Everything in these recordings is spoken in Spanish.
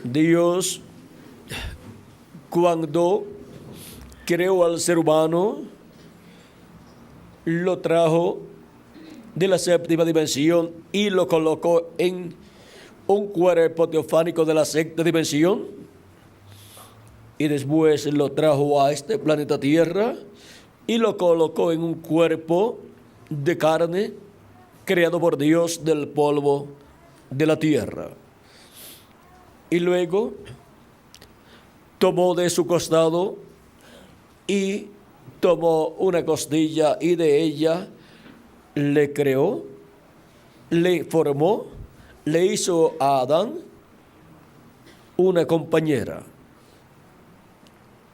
Dios, cuando creó al ser humano, lo trajo de la séptima dimensión y lo colocó en un cuerpo teofánico de la sexta dimensión, y después lo trajo a este planeta Tierra y lo colocó en un cuerpo de carne creado por Dios del polvo de la tierra. Y luego tomó de su costado y tomó una costilla, y de ella le creó, le formó, le hizo a Adán una compañera.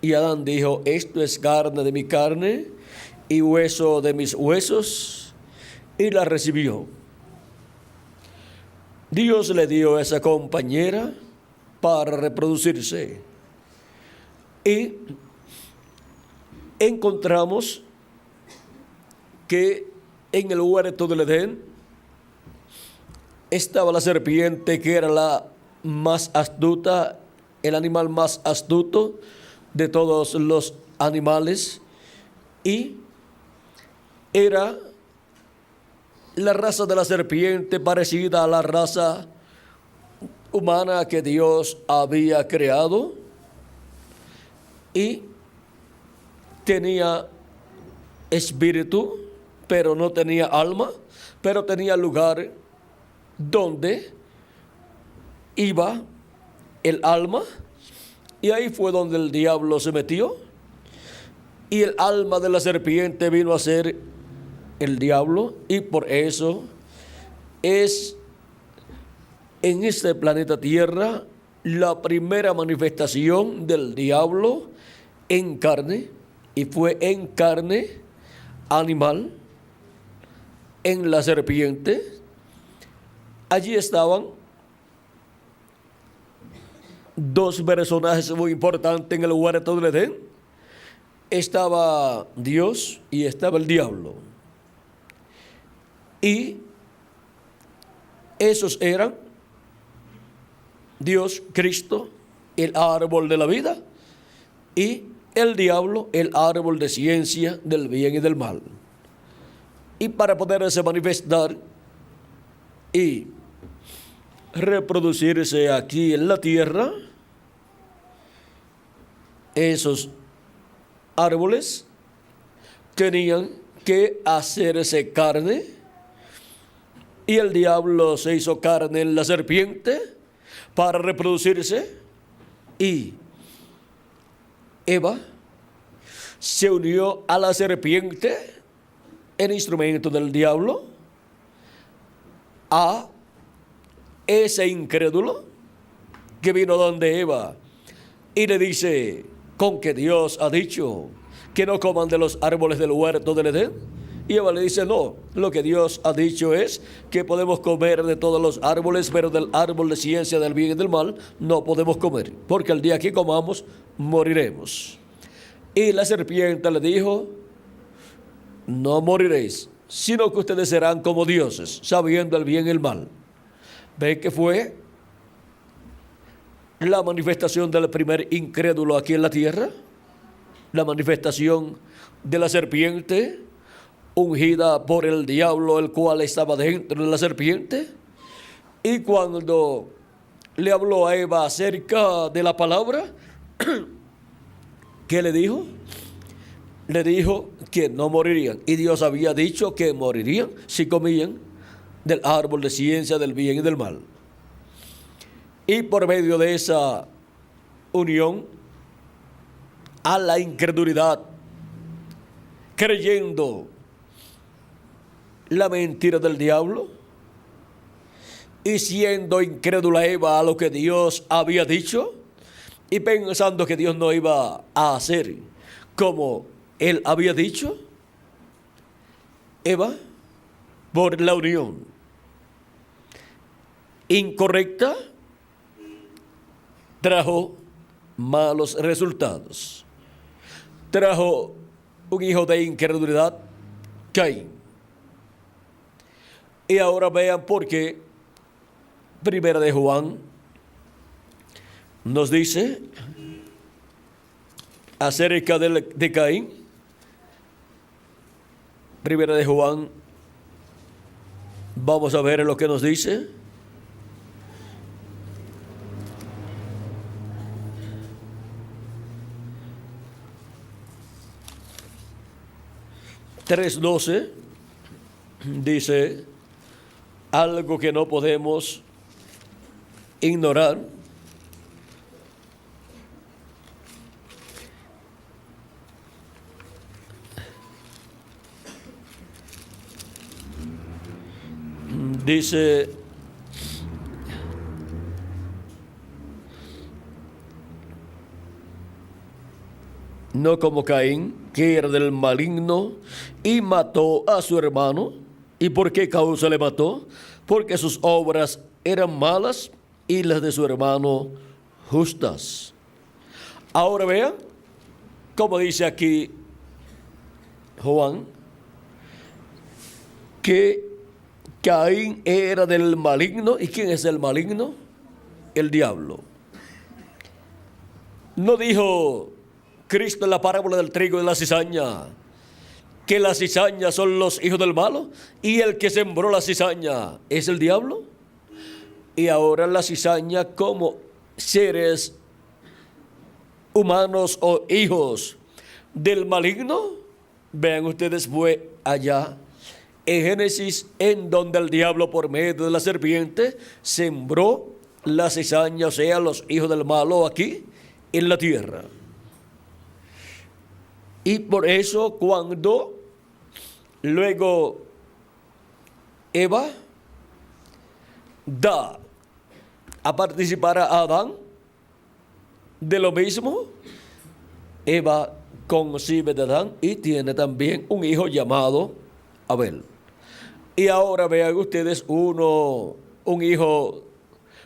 Y Adán dijo: esto es carne de mi carne y hueso de mis huesos, y la recibió. Dios le dio a esa compañera para reproducirse. Y encontramos que en el huerto del Edén estaba la serpiente, que era la más astuta, el animal más astuto de todos los animales, y era la raza de la serpiente parecida a la raza humana que Dios había creado, y tenía espíritu, pero no tenía alma, pero tenía lugar donde iba el alma, y ahí fue donde el diablo se metió, y el alma de la serpiente vino a ser el diablo, y por eso es en este planeta Tierra la primera manifestación del diablo en carne, y fue en carne animal, en la serpiente. Allí estaban dos personajes muy importantes en el huerto del Edén. Estaba Dios y estaba el diablo. Y esos eran Dios, Cristo, el árbol de la vida, y el diablo, el árbol de ciencia del bien y del mal. Y para poderse manifestar y reproducirse aquí en la tierra, esos árboles tenían que hacerse carne, y el diablo se hizo carne en la serpiente para reproducirse, y Eva se unió a la serpiente, el instrumento del diablo, a ese incrédulo que vino donde Eva y le dice: con que Dios ha dicho que no coman de los árboles del huerto del Edén. Y Eva le dice: no, lo que Dios ha dicho es que podemos comer de todos los árboles, pero del árbol de ciencia del bien y del mal no podemos comer, porque el día que comamos moriremos. Y la serpiente le dijo: no moriréis, sino que ustedes serán como dioses, sabiendo el bien y el mal. ¿Ven que fue la manifestación del primer incrédulo aquí en la tierra? La manifestación de la serpiente, ungida por el diablo, el cual estaba dentro de la serpiente. Y cuando le habló a Eva acerca de la palabra, ¿qué le dijo? Le dijo que no morirían, y Dios había dicho que morirían si comían del árbol de ciencia del bien y del mal. Y por medio de esa unión a la incredulidad, creyendo la mentira del diablo, y siendo incrédula Eva a lo que Dios había dicho, y pensando que Dios no iba a hacer como Él había dicho, Eva, por la unión incorrecta, trajo malos resultados. Trajo un hijo de incredulidad, Caín. Y ahora vean por qué Primera de Juan, nos dice acerca de Caín. Primera de Juan, vamos a ver lo que nos dice. (3:12) dice algo que no podemos ignorar. Dice, no como Caín, que era del maligno y mató a su hermano. ¿Y por qué causa le mató? Porque sus obras eran malas y las de su hermano justas. Ahora vean, como dice aquí Juan, que Caín era del maligno. ¿Y quién es el maligno? El diablo. No dijo Cristo en la parábola del trigo y de la cizaña que la cizaña son los hijos del malo y el que sembró la cizaña es el diablo. Y ahora la cizaña, como seres humanos o hijos del maligno, vean ustedes, fue allá en Génesis, en donde el diablo por medio de la serpiente sembró la cizaña, o sea, los hijos del malo aquí en la tierra. Y por eso cuando luego Eva da a participar a Adán de lo mismo, Eva concibe de Adán y tiene también un hijo llamado Abel. Y ahora vean ustedes, un hijo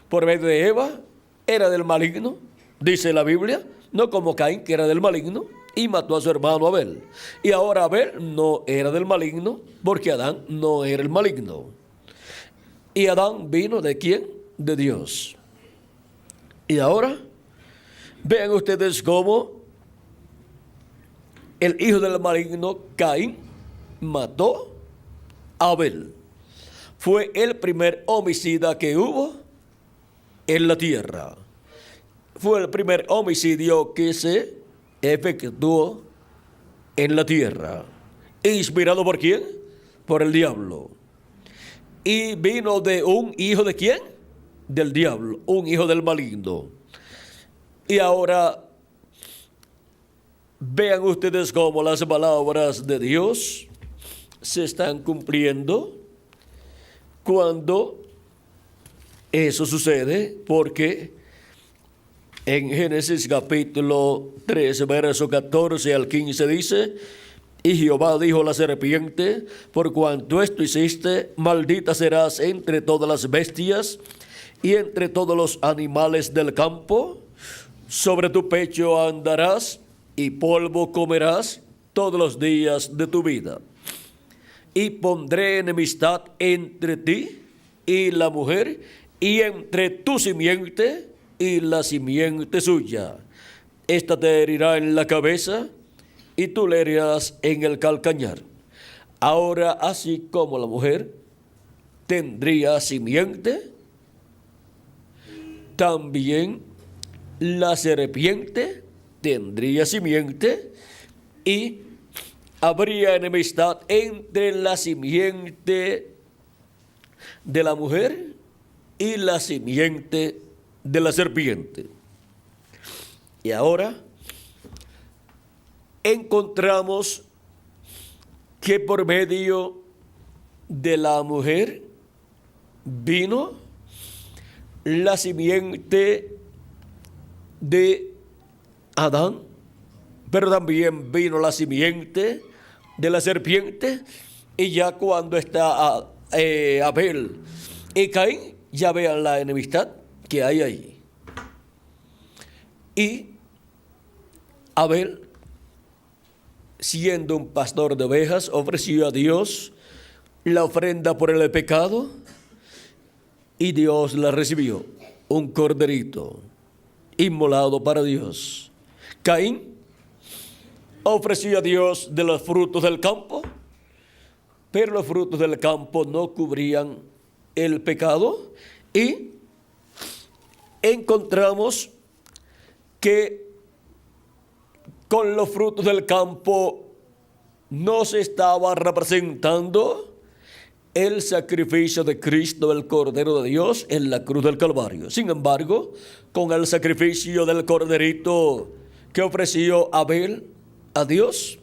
por medio de Eva era del maligno, dice la Biblia, no como Caín, que era del maligno y mató a su hermano Abel. Y ahora Abel no era del maligno, porque Adán no era el maligno. Y Adán vino ¿de quién? De Dios. Y ahora vean ustedes cómo el hijo del maligno, Caín, mató a Abel. Fue el primer homicida que hubo en la tierra. Fue el primer homicidio que se efectuó en la tierra. ¿Inspirado por quién? Por el diablo. Y vino de un hijo ¿de quién? Del diablo, un hijo del maligno. Y ahora vean ustedes cómo las palabras de Dios se están cumpliendo cuando eso sucede, porque en Génesis capítulo 3, verso 14 al 15 dice: y Jehová dijo a la serpiente: por cuanto esto hiciste, maldita serás entre todas las bestias y entre todos los animales del campo. Sobre tu pecho andarás y polvo comerás todos los días de tu vida. Y pondré enemistad entre ti y la mujer, y entre tu simiente y la simiente suya. Esta te herirá en la cabeza, y tú le herirás en el calcañar. Ahora, así como la mujer tendría simiente, también la serpiente tendría simiente, y habría enemistad entre la simiente de la mujer y la simiente de la serpiente. Y ahora encontramos que por medio de la mujer vino la simiente de Adán, pero también vino la simiente de la serpiente. Y ya cuando está Abel y Caín, ya vean la enemistad que hay ahí. Y Abel, siendo un pastor de ovejas, ofreció a Dios la ofrenda por el pecado, y Dios la recibió, un corderito. inmolado para Dios. Caín ofrecía a Dios de los frutos del campo, pero los frutos del campo no cubrían el pecado, y encontramos que con los frutos del campo no se estaba representando el sacrificio de Cristo, el Cordero de Dios, en la cruz del Calvario. Sin embargo, con el sacrificio del corderito que ofreció Abel a Dios,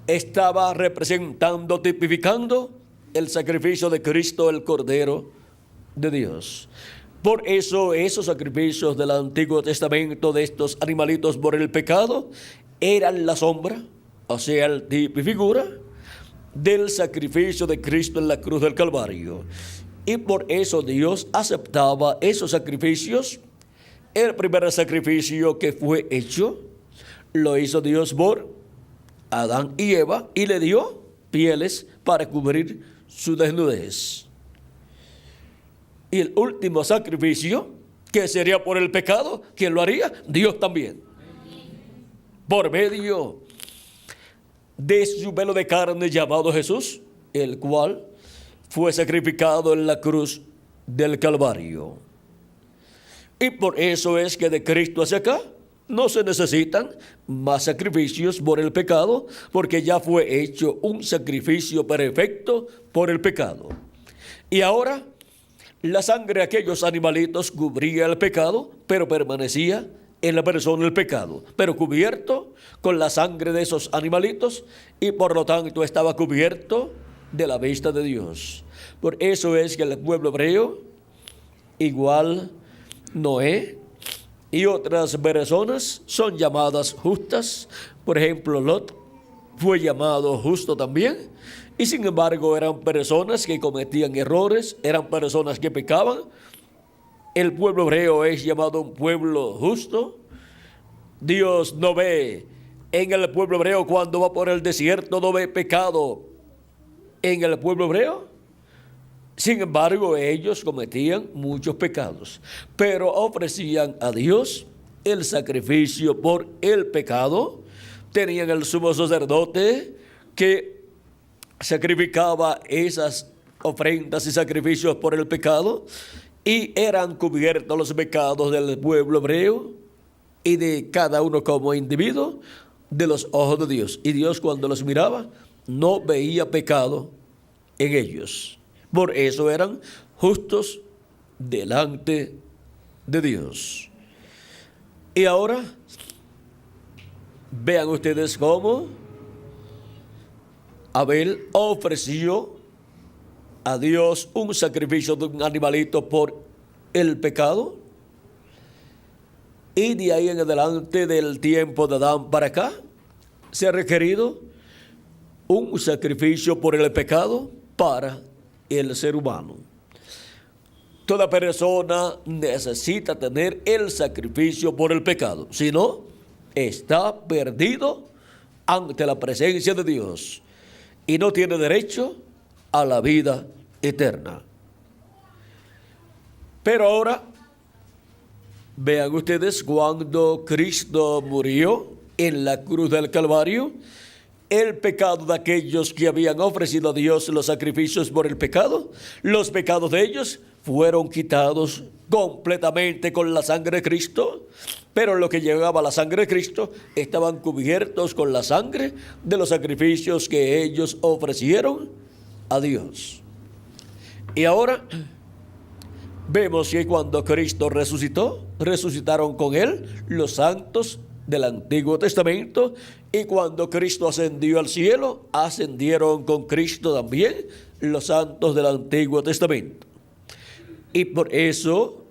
estaba representando, tipificando el sacrificio de Cristo, el Cordero de Dios. Por eso esos sacrificios del Antiguo Testamento de estos animalitos por el pecado eran la sombra, o sea, el tipo y figura del sacrificio de Cristo en la cruz del Calvario. Y por eso Dios aceptaba esos sacrificios. El primer sacrificio que fue hecho lo hizo Dios por Adán y Eva, y le dio pieles para cubrir su desnudez. Y el último sacrificio, que sería por el pecado, ¿quién lo haría? Dios también. Por medio de su velo de carne llamado Jesús, el cual fue sacrificado en la cruz del Calvario. Y por eso es que de Cristo hacia acá no se necesitan más sacrificios por el pecado, porque ya fue hecho un sacrificio perfecto por el pecado. Y ahora la sangre de aquellos animalitos cubría el pecado, pero permanecía en la persona el pecado, pero cubierto con la sangre de esos animalitos, y por lo tanto estaba cubierto de la vista de Dios. Por eso es que el pueblo hebreo, igual Noé y otras personas, son llamadas justas. Por ejemplo, Lot fue llamado justo también, y sin embargo eran personas que cometían errores, eran personas que pecaban. El pueblo hebreo es llamado un pueblo justo. Dios no ve en el pueblo hebreo, cuando va por el desierto, no ve pecado en el pueblo hebreo. Sin embargo, ellos cometían muchos pecados, pero ofrecían a Dios el sacrificio por el pecado. Tenían el sumo sacerdote que sacrificaba esas ofrendas y sacrificios por el pecado, y eran cubiertos los pecados del pueblo hebreo y de cada uno como individuo de los ojos de Dios. Y Dios, cuando los miraba, no veía pecado en ellos. Por eso eran justos delante de Dios. Y ahora vean ustedes cómo Abel ofreció a Dios un sacrificio de un animalito por el pecado, y de ahí en adelante, del tiempo de Adán para acá, se ha requerido un sacrificio por el pecado para el ser humano. Toda persona necesita tener el sacrificio por el pecado, si no, está perdido ante la presencia de Dios y no tiene derecho a la vida eterna. Pero ahora, vean ustedes, cuando Cristo murió en la cruz del Calvario, el pecado de aquellos que habían ofrecido a Dios los sacrificios por el pecado, los pecados de ellos fueron quitados completamente con la sangre de Cristo, pero lo que llegaba a la sangre de Cristo estaban cubiertos con la sangre de los sacrificios que ellos ofrecieron a Dios. Y ahora vemos que cuando Cristo resucitó, resucitaron con él los santos del Antiguo Testamento, y cuando Cristo ascendió al cielo, ascendieron con Cristo también los santos del Antiguo Testamento. Y por eso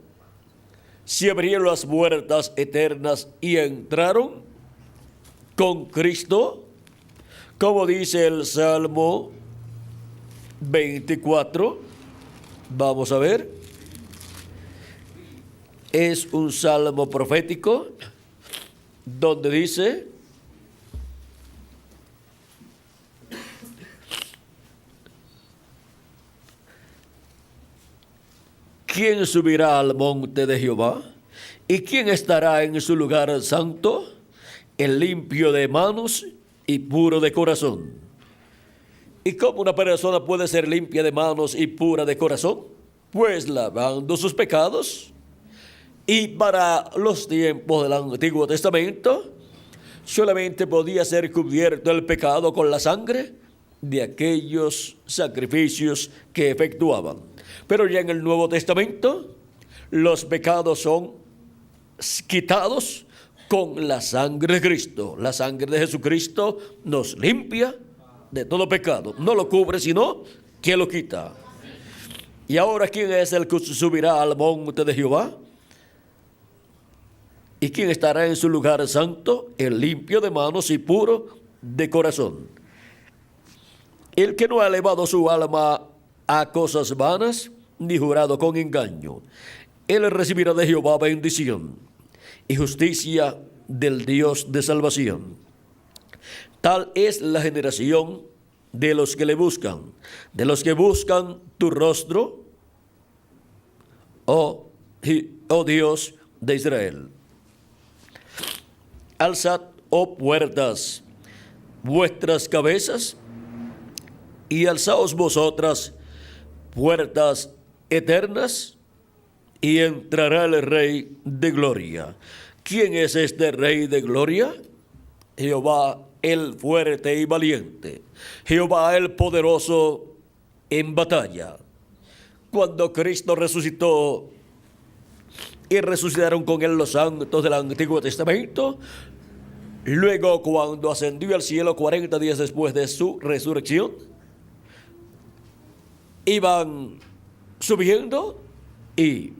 se abrieron las puertas eternas y entraron con Cristo, como dice el Salmo 24. Vamos a ver. Es un salmo profético donde dice: ¿quién subirá al monte de Jehová? ¿Y quién estará en su lugar santo? El limpio de manos y puro de corazón. ¿Y cómo una persona puede ser limpia de manos y pura de corazón? Pues lavando sus pecados. Y para los tiempos del Antiguo Testamento, solamente podía ser cubierto el pecado con la sangre de aquellos sacrificios que efectuaban. Pero ya en el Nuevo Testamento, los pecados son quitados con la sangre de Cristo. La sangre de Jesucristo nos limpia de todo pecado. No lo cubre, sino que lo quita. Y ahora, ¿quién es el que subirá al monte de Jehová? ¿Y quién estará en su lugar santo? El limpio de manos y puro de corazón. El que no ha elevado su alma a cosas vanas, ni jurado con engaño. Él recibirá de Jehová bendición y justicia del Dios de salvación. Tal es la generación de los que le buscan, de los que buscan tu rostro, oh Dios de Israel. Alzad, oh puertas, vuestras cabezas, y alzaos vosotras, puertas eternas, y entrará el Rey de gloria. ¿Quién es este Rey de gloria? Jehová el fuerte y valiente, Jehová el poderoso en batalla. Cuando Cristo resucitó y resucitaron con él los santos del Antiguo Testamento, luego cuando ascendió al cielo 40 días después de su resurrección, iban subiendo y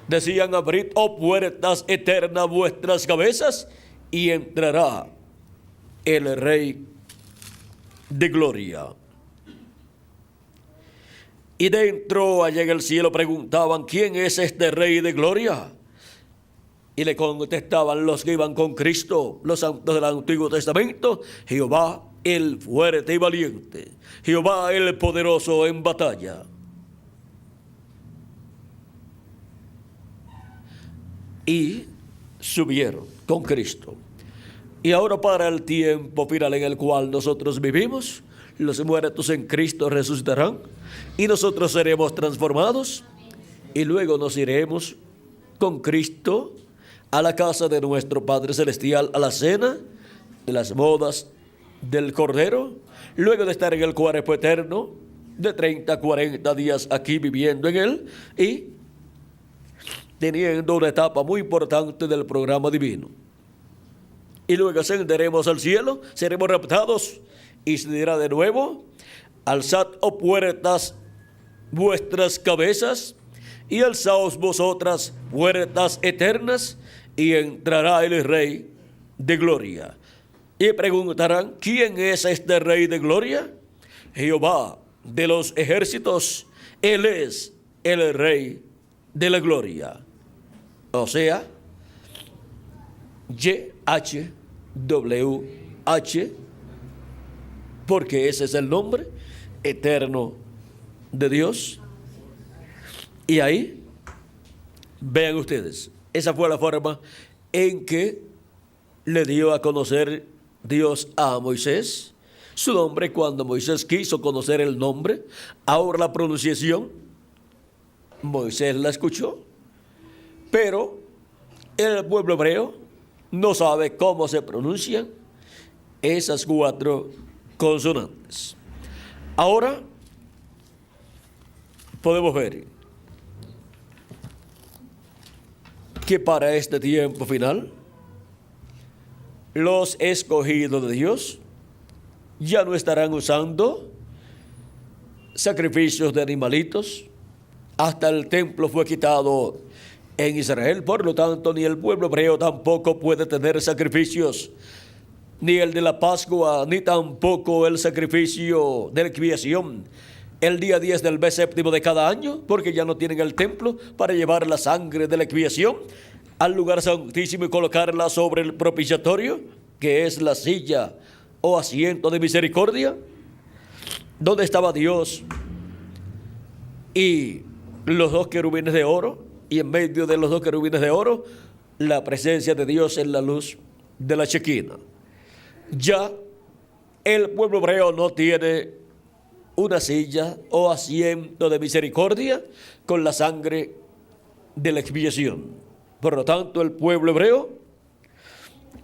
decían: abrid, oh puertas eternas, vuestras cabezas, y entrará el Rey de gloria. Y dentro, allá en el cielo, preguntaban: ¿quién es este Rey de gloria? Y le contestaban los que iban con Cristo, los santos del Antiguo Testamento: Jehová el fuerte y valiente, Jehová el poderoso en batalla. Y subieron con Cristo. Y ahora, para el tiempo final en el cual nosotros vivimos, los muertos en Cristo resucitarán y nosotros seremos transformados, y luego nos iremos con Cristo a la casa de nuestro Padre Celestial, a la cena de las bodas del Cordero, luego de estar en el cuerpo eterno de 30 a 40 días aquí viviendo en él y teniendo una etapa muy importante del programa divino. Y luego ascenderemos al cielo, seremos raptados, y se dirá de nuevo: alzad, oh puertas, vuestras cabezas, y alzaos vosotras, puertas eternas, y entrará el Rey de gloria. Y preguntarán: ¿quién es este Rey de gloria? Jehová de los ejércitos, Él es el Rey de la gloria. O sea, YHWH, porque ese es el nombre eterno de Dios. Y ahí, vean ustedes, esa fue la forma en que le dio a conocer Dios a Moisés su nombre. Cuando Moisés quiso conocer el nombre, ahora la pronunciación, Moisés la escuchó, pero el pueblo hebreo no sabe cómo se pronuncian esas 4 consonantes. Ahora podemos ver que para este tiempo final, los escogidos de Dios ya no estarán usando sacrificios de animalitos. Hasta el templo fue quitado en Israel, por lo tanto ni el pueblo hebreo tampoco puede tener sacrificios, ni el de la Pascua, ni tampoco el sacrificio de la expiación el día 10 del mes séptimo de cada año, porque ya no tienen el templo para llevar la sangre de la expiación al lugar santísimo y colocarla sobre el propiciatorio, que es la silla o asiento de misericordia, donde estaba Dios y los 2 querubines de oro y en medio de los dos querubines de oro, la presencia de Dios en la luz de la Shequina. Ya el pueblo hebreo no tiene una silla o asiento de misericordia con la sangre de la expiación. Por lo tanto, el pueblo hebreo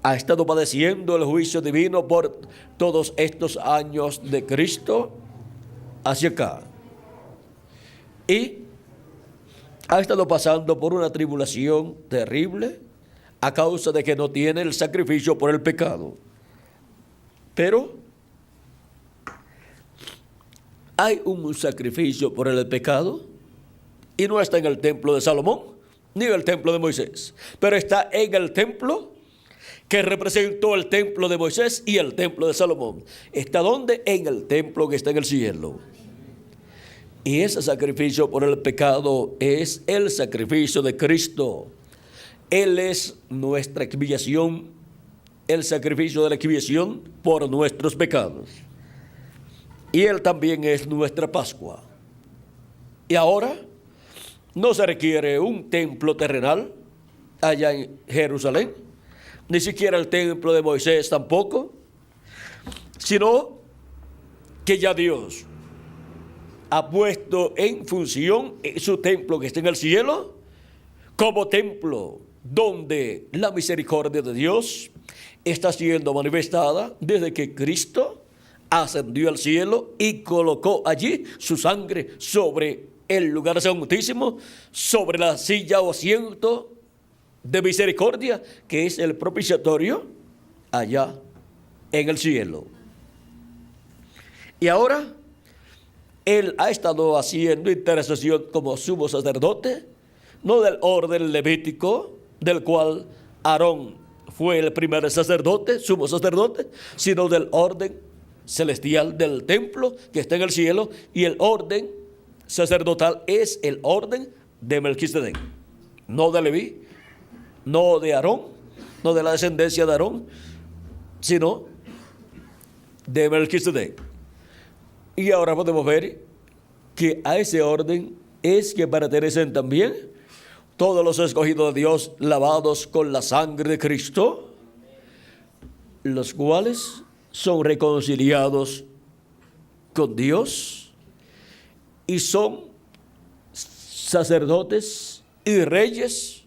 ha estado padeciendo el juicio divino por todos estos años de Cristo hacia acá. Y ha estado pasando por una tribulación terrible a causa de que no tiene el sacrificio por el pecado. Pero hay un sacrificio por el pecado y no está en el templo de Salomón ni en el templo de Moisés, pero está en el templo que representó el templo de Moisés y el templo de Salomón. ¿Está dónde? En el templo que está en el cielo. Y ese sacrificio por el pecado es el sacrificio de Cristo. Él es nuestra expiación, el sacrificio de la expiación por nuestros pecados. Y Él también es nuestra Pascua. Y ahora no se requiere un templo terrenal allá en Jerusalén, ni siquiera el templo de Moisés tampoco, sino que ya Dios ha puesto en función su templo que está en el cielo como templo donde la misericordia de Dios está siendo manifestada desde que Cristo ascendió al cielo y colocó allí su sangre sobre el lugar santísimo, sobre la silla o asiento de misericordia, que es el propiciatorio allá en el cielo. Y ahora Él ha estado haciendo intercesión como sumo sacerdote, no del orden levítico, del cual Aarón fue el primer sacerdote, sumo sacerdote, sino del orden celestial del templo que está en el cielo, y el orden sacerdotal es el orden de Melquisedec, no de Leví, no de Aarón, no de la descendencia de Aarón, sino de Melquisedec. Y ahora podemos ver que a ese orden es que pertenecen también todos los escogidos de Dios lavados con la sangre de Cristo, los cuales son reconciliados con Dios y son sacerdotes y reyes,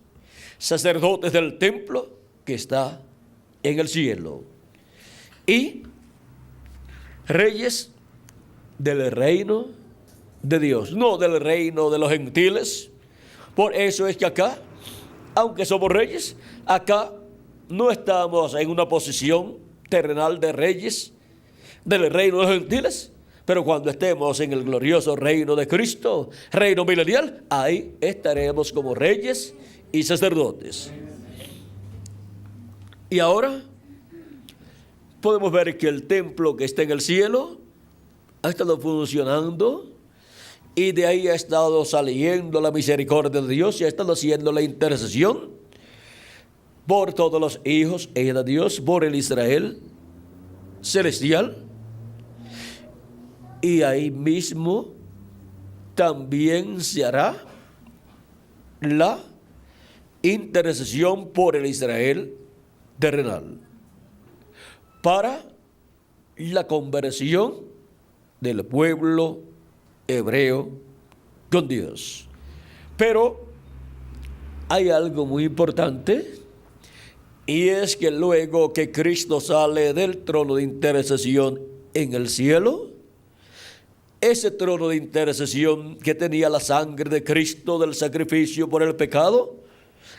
sacerdotes del templo que está en el cielo y reyes del reino de Dios, no del reino de los gentiles. Por eso es que acá, aunque somos reyes, acá no estamos en una posición terrenal de reyes del reino de los gentiles, pero cuando estemos en el glorioso reino de Cristo, reino milenial, ahí estaremos como reyes y sacerdotes. Y ahora podemos ver que el templo que está en el cielo ha estado funcionando y de ahí ha estado saliendo la misericordia de Dios y ha estado haciendo la intercesión por todos los hijos de Dios, por el Israel celestial. Y ahí mismo también se hará la intercesión por el Israel terrenal para la conversión del pueblo hebreo con Dios. Pero hay algo muy importante, y es que luego que Cristo sale del trono de intercesión en el cielo, ese trono de intercesión que tenía la sangre de Cristo del sacrificio por el pecado,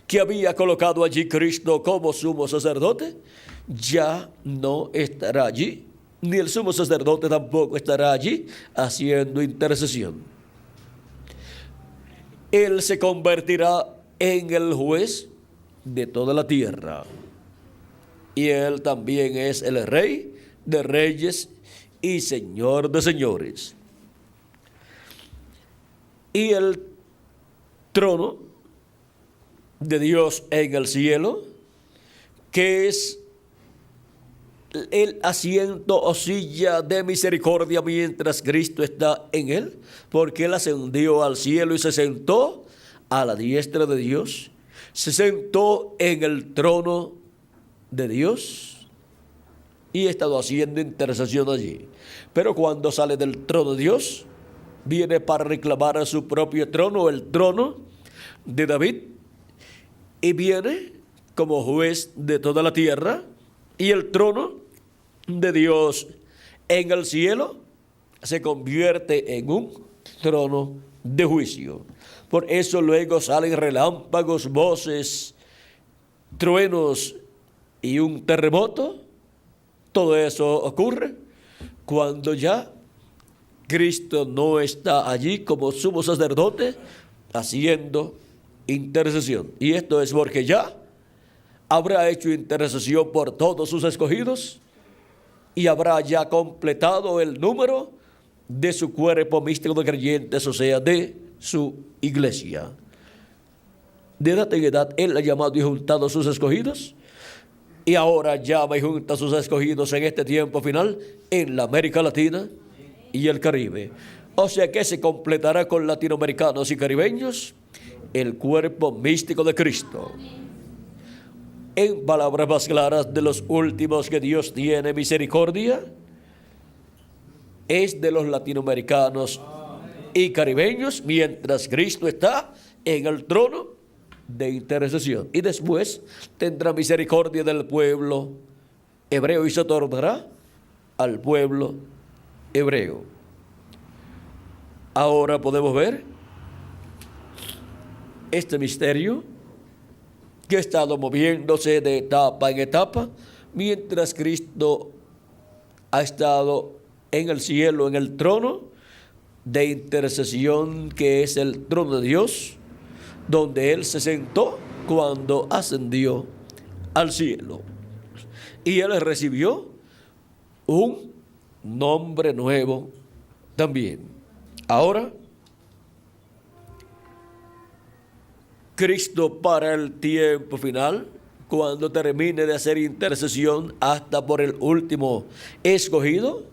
que había colocado allí Cristo como sumo sacerdote, ya no estará allí, ni el sumo sacerdote tampoco estará allí haciendo intercesión. Él se convertirá en el juez de toda la tierra, y Él también es el Rey de reyes y Señor de señores. Y el trono de Dios en el cielo, que es el asiento o silla de misericordia mientras Cristo está en él, porque Él ascendió al cielo y se sentó a la diestra de Dios, se sentó en el trono de Dios y ha estado haciendo intercesión allí. Pero cuando sale del trono de Dios, viene para reclamar a su propio trono, el trono de David, y viene como juez de toda la tierra, y el trono de Dios en el cielo se convierte en un trono de juicio. Por eso luego salen relámpagos, voces, truenos y un terremoto. Todo eso ocurre cuando ya Cristo no está allí como sumo sacerdote haciendo intercesión. Y esto es porque ya habrá hecho intercesión por todos sus escogidos y habrá ya completado el número de su cuerpo místico de creyentes, o sea, de su iglesia. De edad en edad, Él ha llamado y juntado a sus escogidos, y ahora llama y junta a sus escogidos en este tiempo final en la América Latina y el Caribe. O sea que se completará con latinoamericanos y caribeños el cuerpo místico de Cristo. En palabras más claras, de los últimos que Dios tiene misericordia es de los latinoamericanos y caribeños, mientras Cristo está en el trono de intercesión. Y después tendrá misericordia del pueblo hebreo y se otorgará al pueblo hebreo. Ahora podemos ver este misterio que ha estado moviéndose de etapa en etapa, mientras Cristo ha estado en el cielo, en el trono de intercesión, que es el trono de Dios, donde Él se sentó cuando ascendió al cielo. Y Él recibió un nombre nuevo también. Ahora, Cristo, para el tiempo final, cuando termine de hacer intercesión hasta por el último escogido,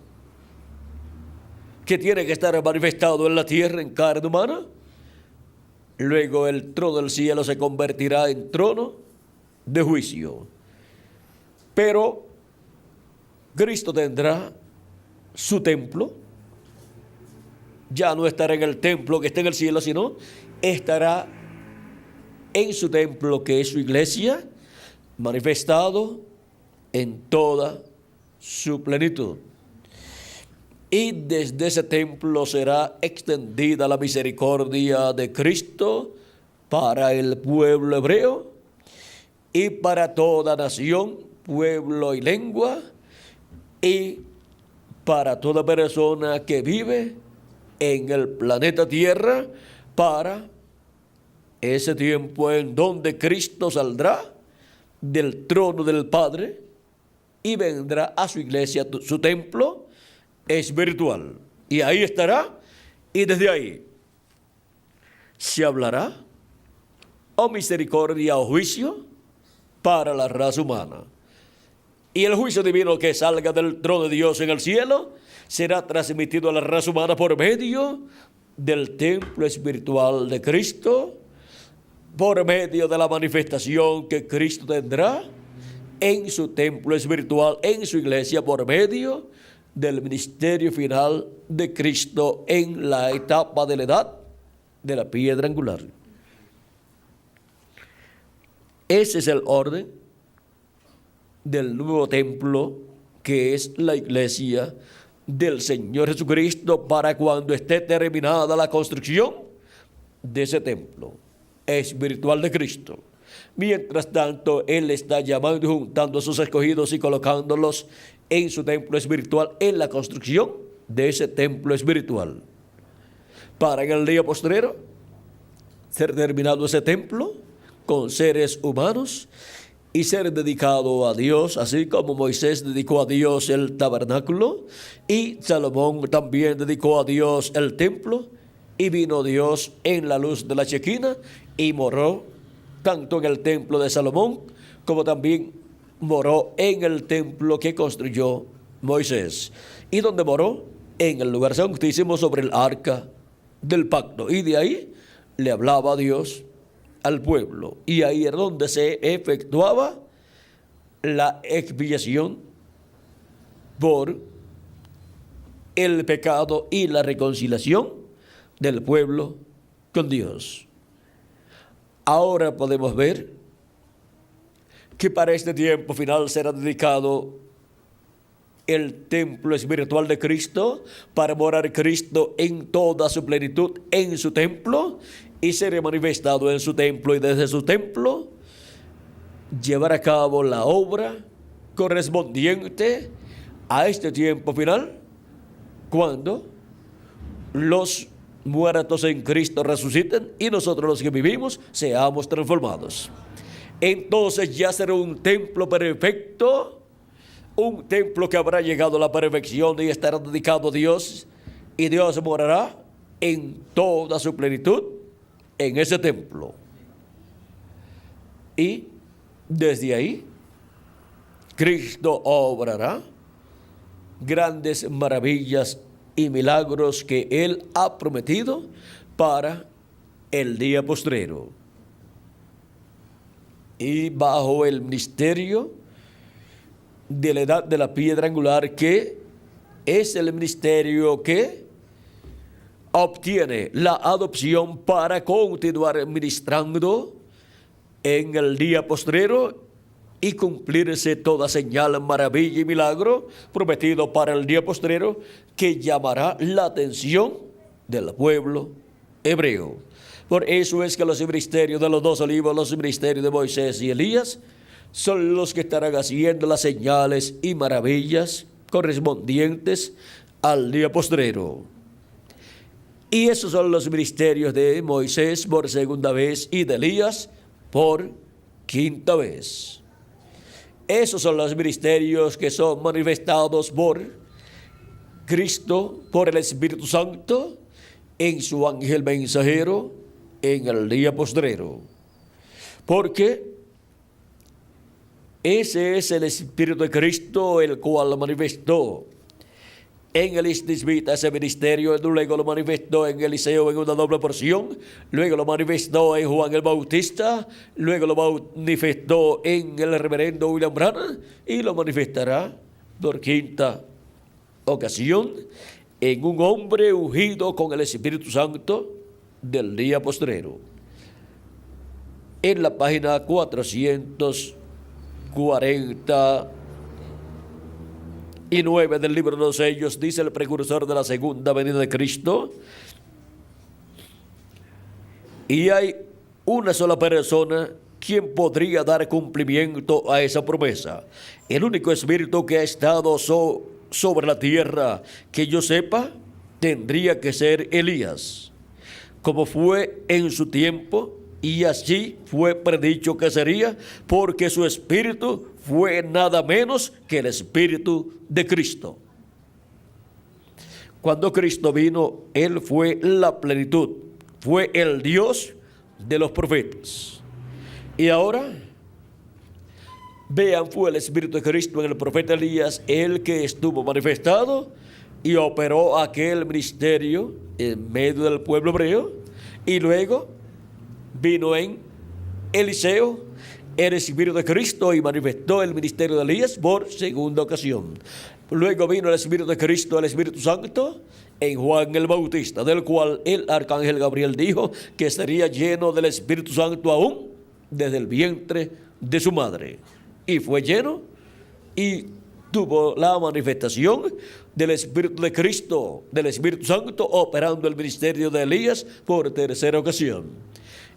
que tiene que estar manifestado en la tierra en carne humana, luego el trono del cielo se convertirá en trono de juicio. Pero Cristo tendrá su templo. Ya no estará en el templo que está en el cielo, sino estará en su templo, que es su iglesia, manifestado en toda su plenitud. Y desde ese templo será extendida la misericordia de Cristo para el pueblo hebreo y para toda nación, pueblo y lengua, y para toda persona que vive en el planeta Tierra, para ese tiempo en donde Cristo saldrá del trono del Padre y vendrá a su iglesia. Su templo es virtual, y ahí estará, y desde ahí se hablará o misericordia o juicio para la raza humana. Y el juicio divino que salga del trono de Dios en el cielo será transmitido a la raza humana por medio del templo espiritual de Cristo, por medio de la manifestación que Cristo tendrá en su templo espiritual, en su iglesia, por medio del ministerio final de Cristo en la etapa de la edad de la piedra angular. Ese es el orden del nuevo templo, que es la iglesia del Señor Jesucristo, para cuando esté terminada la construcción de ese templo espiritual de Cristo. Mientras tanto, Él está llamando y juntando a sus escogidos y colocándolos en su templo espiritual, en la construcción de ese templo espiritual, para en el día postrero ser terminado ese templo con seres humanos y ser dedicado a Dios, así como Moisés dedicó a Dios el tabernáculo y Salomón también dedicó a Dios el templo, y vino Dios en la luz de la Shequina y moró tanto en el templo de Salomón como también moró en el templo que construyó Moisés. ¿Y donde moró? En el lugar santísimo, sobre el arca del pacto. Y de ahí le hablaba a Dios al pueblo. Y ahí es donde se efectuaba la expiación por el pecado y la reconciliación del pueblo con Dios. Ahora podemos ver que para este tiempo final será dedicado el templo espiritual de Cristo, para morar Cristo en toda su plenitud en su templo y ser manifestado en su templo, y desde su templo llevar a cabo la obra correspondiente a este tiempo final, cuando los muertos en Cristo resuciten y nosotros los que vivimos seamos transformados. Entonces ya será un templo perfecto, un templo que habrá llegado a la perfección y estará dedicado a Dios, y Dios morará en toda su plenitud en ese templo. Y desde ahí Cristo obrará grandes maravillas y milagros que Él ha prometido para el día postrero. Y bajo el ministerio de la edad de la piedra angular, que es el ministerio que obtiene la adopción para continuar ministrando en el día postrero y cumplirse toda señal, maravilla y milagro prometido para el día postrero, que llamará la atención del pueblo hebreo. Por eso es que los ministerios de los dos olivos, los ministerios de Moisés y Elías, son los que estarán haciendo las señales y maravillas correspondientes al día postrero. Y esos son los ministerios de Moisés por segunda vez y de Elías por quinta vez. Esos son los ministerios que son manifestados por Cristo, por el Espíritu Santo, en su ángel mensajero, en el día postrero. Porque ese es el Espíritu de Cristo, el cual manifestó en el Isnisbita ese ministerio, luego lo manifestó en Eliseo en una doble porción, luego lo manifestó en Juan el Bautista, luego lo manifestó en el reverendo William Branham, y lo manifestará por quinta ocasión en un hombre ungido con el Espíritu Santo del día postrero. En la página 449 del libro de los sellos, dice el precursor de la segunda venida de Cristo: y hay una sola persona quien podría dar cumplimiento a esa promesa. El único espíritu que ha estado sobre la tierra, que yo sepa, tendría que ser Elías, como fue en su tiempo, y así fue predicho que sería, porque su espíritu fue nada menos que el Espíritu de Cristo. Cuando Cristo vino, Él fue la plenitud, fue el Dios de los profetas. Y ahora, vean, fue el Espíritu de Cristo en el profeta Elías, el que estuvo manifestado y operó aquel ministerio en medio del pueblo hebreo, y luego vino en Eliseo el Espíritu de Cristo y manifestó el ministerio de Elías por segunda ocasión. Luego vino el Espíritu de Cristo, el Espíritu Santo, en Juan el Bautista, del cual el arcángel Gabriel dijo que sería lleno del Espíritu Santo aún desde el vientre de su madre. Y fue lleno y tuvo la manifestación del Espíritu de Cristo, del Espíritu Santo, operando el ministerio de Elías por tercera ocasión.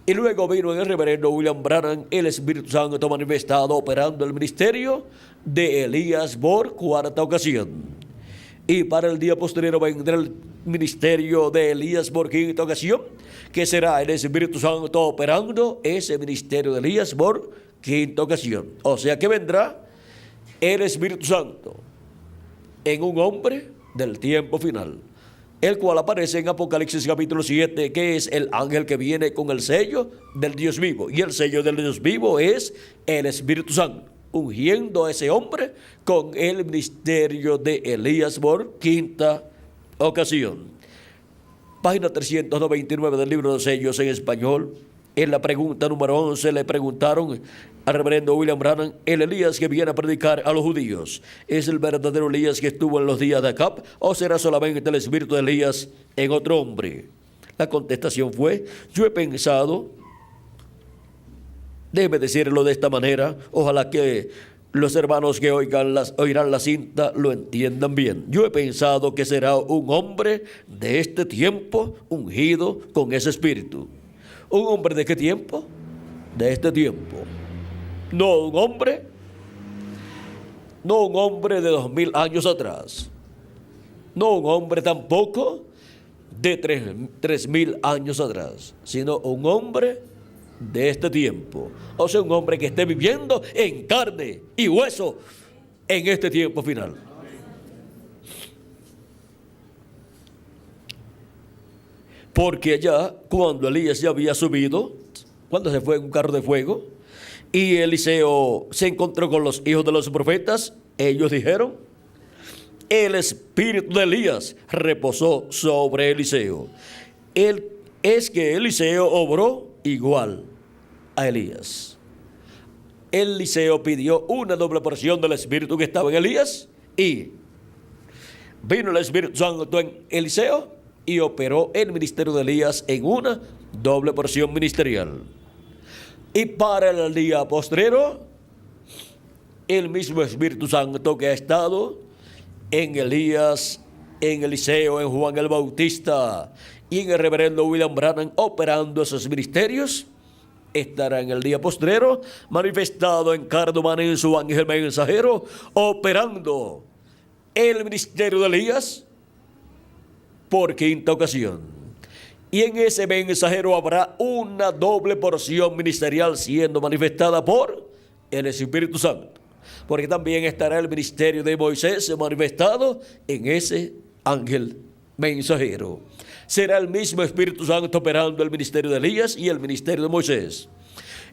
Y luego vino en el reverendo William Branham el Espíritu Santo manifestado, operando el ministerio de Elías por cuarta ocasión. Y para el día posterior vendrá el ministerio de Elías por quinta ocasión, que será el Espíritu Santo operando ese ministerio de Elías por quinta ocasión. O sea que vendrá el Espíritu Santo en un hombre del tiempo final, el cual aparece en Apocalipsis capítulo 7, que es el ángel que viene con el sello del Dios vivo. Y el sello del Dios vivo es el Espíritu Santo, ungiendo a ese hombre con el ministerio de Elías por quinta ocasión. Página 399 del libro de los sellos en español. En la pregunta número 11 le preguntaron al reverendo William Branham: el Elías que viene a predicar a los judíos, ¿es el verdadero Elías que estuvo en los días de Acab o será solamente el espíritu de Elías en otro hombre? La contestación fue: yo he pensado, déjeme decirlo de esta manera, ojalá que los hermanos que oirán la cinta lo entiendan bien. Yo he pensado que será un hombre de este tiempo ungido con ese espíritu. ¿Un hombre de qué tiempo? De este tiempo. No un hombre de 2000 años atrás. No un hombre tampoco de 3000 años atrás, sino un hombre de este tiempo. O sea, un hombre que esté viviendo en carne y hueso en este tiempo final. Porque ya cuando Elías ya había subido, cuando se fue en un carro de fuego, y Eliseo se encontró con los hijos de los profetas, ellos dijeron: el espíritu de Elías reposó sobre Eliseo. Es que Eliseo obró igual a Elías. Eliseo pidió una doble porción del espíritu que estaba en Elías, y vino el Espíritu Santo en Eliseo y operó el ministerio de Elías en una doble porción ministerial. Y para el día postrero, el mismo Espíritu Santo que ha estado en Elías, en Eliseo, en Juan el Bautista y en el reverendo William Branham operando esos ministerios, estará en el día postrero manifestado en carne humana en su ángel mensajero, operando el ministerio de Elías por quinta ocasión. Y en ese mensajero habrá una doble porción ministerial siendo manifestada por el Espíritu Santo. Porque también estará el ministerio de Moisés manifestado en ese ángel mensajero. Será el mismo Espíritu Santo operando el ministerio de Elías y el ministerio de Moisés.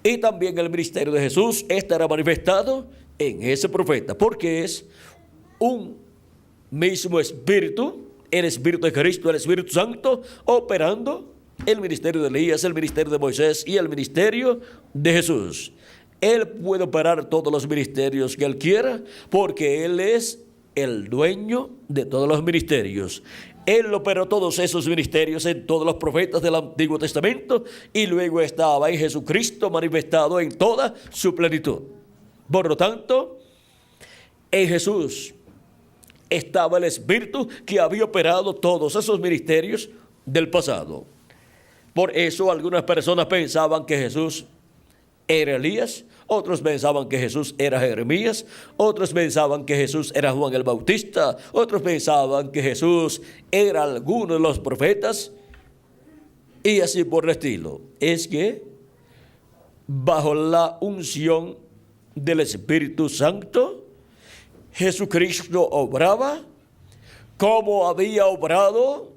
Y también el ministerio de Jesús estará manifestado en ese profeta, porque es un mismo Espíritu, el Espíritu de Cristo, el Espíritu Santo, operando el ministerio de Elías, el ministerio de Moisés y el ministerio de Jesús. Él puede operar todos los ministerios que Él quiera, porque Él es el dueño de todos los ministerios. Él operó todos esos ministerios en todos los profetas del Antiguo Testamento, y luego estaba en Jesucristo manifestado en toda su plenitud. Por lo tanto, en Jesús estaba el Espíritu que había operado todos esos ministerios del pasado. Por eso algunas personas pensaban que Jesús era Elías, otros pensaban que Jesús era Jeremías, otros pensaban que Jesús era Juan el Bautista, otros pensaban que Jesús era alguno de los profetas, y así por el estilo. Es que bajo la unción del Espíritu Santo, Jesucristo obraba como había obrado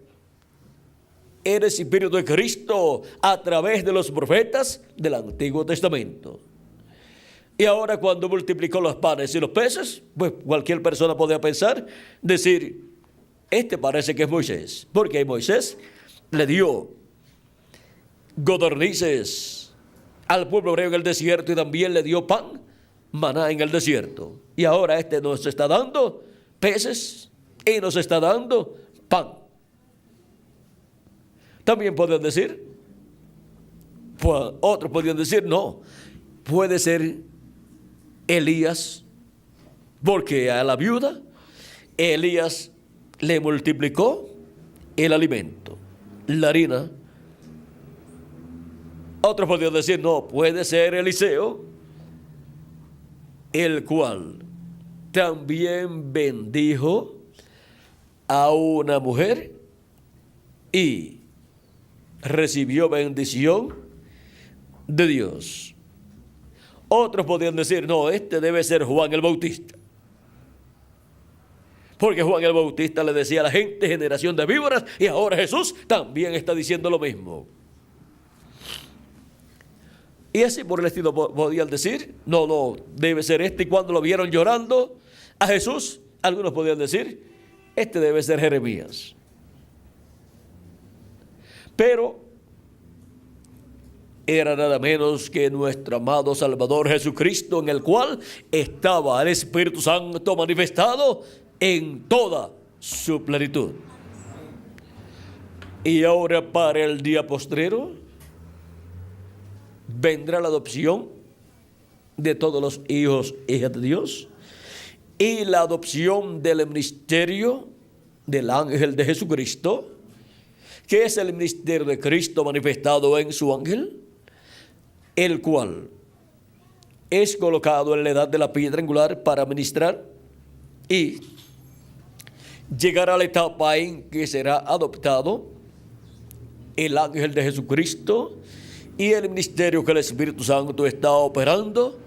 el Espíritu de Cristo a través de los profetas del Antiguo Testamento. Y ahora, cuando multiplicó los panes y los peces, pues cualquier persona podía pensar, decir: este parece que es Moisés, porque Moisés le dio codornices al pueblo hebreo en el desierto y también le dio pan, maná en el desierto. Y ahora este nos está dando peces y nos está dando pan. También pueden decir, pues, otros podrían decir: no, puede ser Elías, porque a la viuda Elías le multiplicó el alimento, la harina. Otros podrían decir: no, puede ser Eliseo, el cual también bendijo a una mujer y recibió bendición de Dios. Otros podrían decir: no, este debe ser Juan el Bautista, porque Juan el Bautista le decía a la gente: generación de víboras, y ahora Jesús también está diciendo lo mismo. Y así por el estilo podían decir: no, debe ser este. Y cuando lo vieron llorando a Jesús, algunos podían decir: este debe ser Jeremías. Pero era nada menos que nuestro amado Salvador Jesucristo, en el cual estaba el Espíritu Santo manifestado en toda su plenitud. Y ahora, para el día postrero, vendrá la adopción de todos los hijos e hijas de Dios y la adopción del ministerio del ángel de Jesucristo, que es el ministerio de Cristo manifestado en su ángel, el cual es colocado en la edad de la piedra angular para ministrar y llegar a la etapa en que será adoptado el ángel de Jesucristo y el ministerio que el Espíritu Santo está operando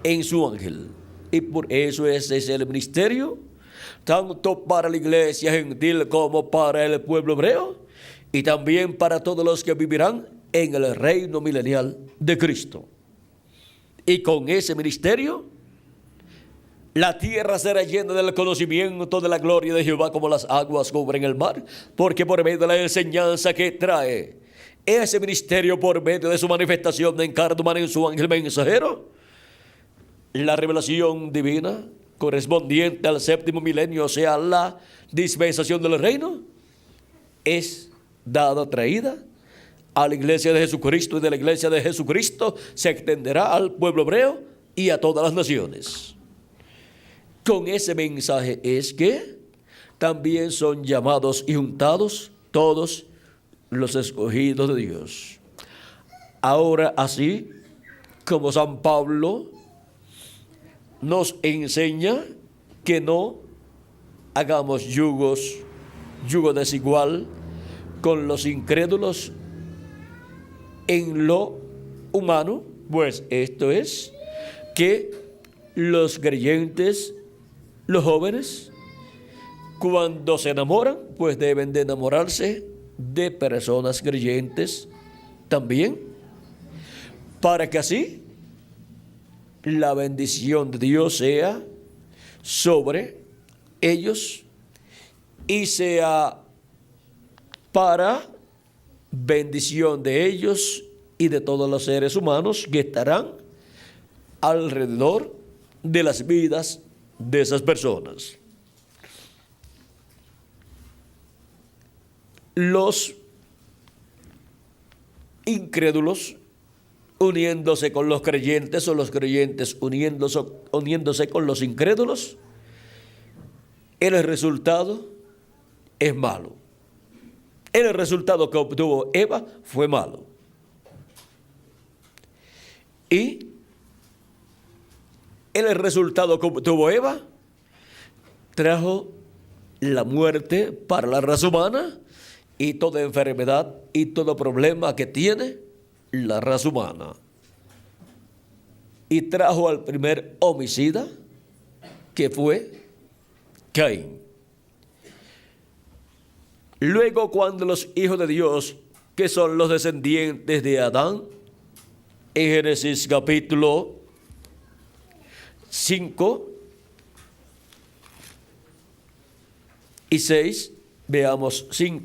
en su ángel. Y por eso ese es el ministerio, tanto para la iglesia gentil como para el pueblo hebreo, y también para todos los que vivirán en el reino milenial de Cristo. Y con ese ministerio, la tierra será llena del conocimiento de la gloria de Jehová como las aguas cubren el mar, porque por medio de la enseñanza que trae ese ministerio, por medio de su manifestación en carne humana en su ángel mensajero, la revelación divina correspondiente al séptimo milenio, o sea, la dispensación del reino, es dada, traída a la iglesia de Jesucristo, y de la iglesia de Jesucristo se extenderá al pueblo hebreo y a todas las naciones. Con ese mensaje es que también son llamados y juntados todos los escogidos de Dios. Ahora, así como San Pablo nos enseña que no hagamos yugo desigual con los incrédulos en lo humano, pues esto es que los creyentes, los jóvenes, cuando se enamoran, pues deben de enamorarse de personas creyentes también, para que así la bendición de Dios sea sobre ellos y sea para bendición de ellos y de todos los seres humanos que estarán alrededor de las vidas de esas personas. Los incrédulos uniéndose con los creyentes, o los creyentes uniéndose con los incrédulos, el resultado es malo. El resultado que obtuvo Eva fue malo. Y el resultado que obtuvo Eva trajo la muerte para la raza humana y toda enfermedad y todo problema que tiene la raza humana. Y trajo al primer homicida, que fue Caín. Luego, cuando los hijos de Dios, que son los descendientes de Adán, en Génesis capítulo 5 y 6, veamos 6,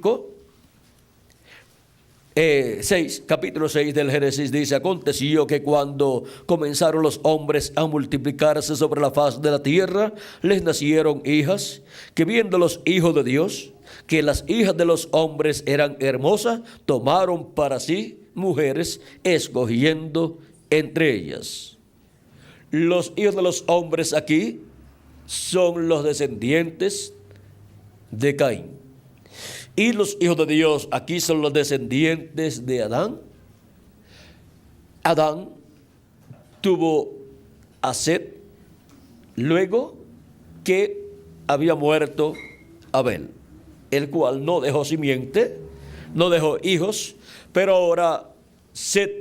capítulo 6 del Génesis dice: aconteció que cuando comenzaron los hombres a multiplicarse sobre la faz de la tierra, les nacieron hijas, que viendo los hijos de Dios, que las hijas de los hombres eran hermosas, tomaron para sí mujeres, escogiendo entre ellas. Los hijos de los hombres aquí son los descendientes de Caín. Y los hijos de Dios aquí son los descendientes de Adán. Adán tuvo a Set luego que había muerto Abel, el cual no dejó simiente, no dejó hijos, pero ahora Set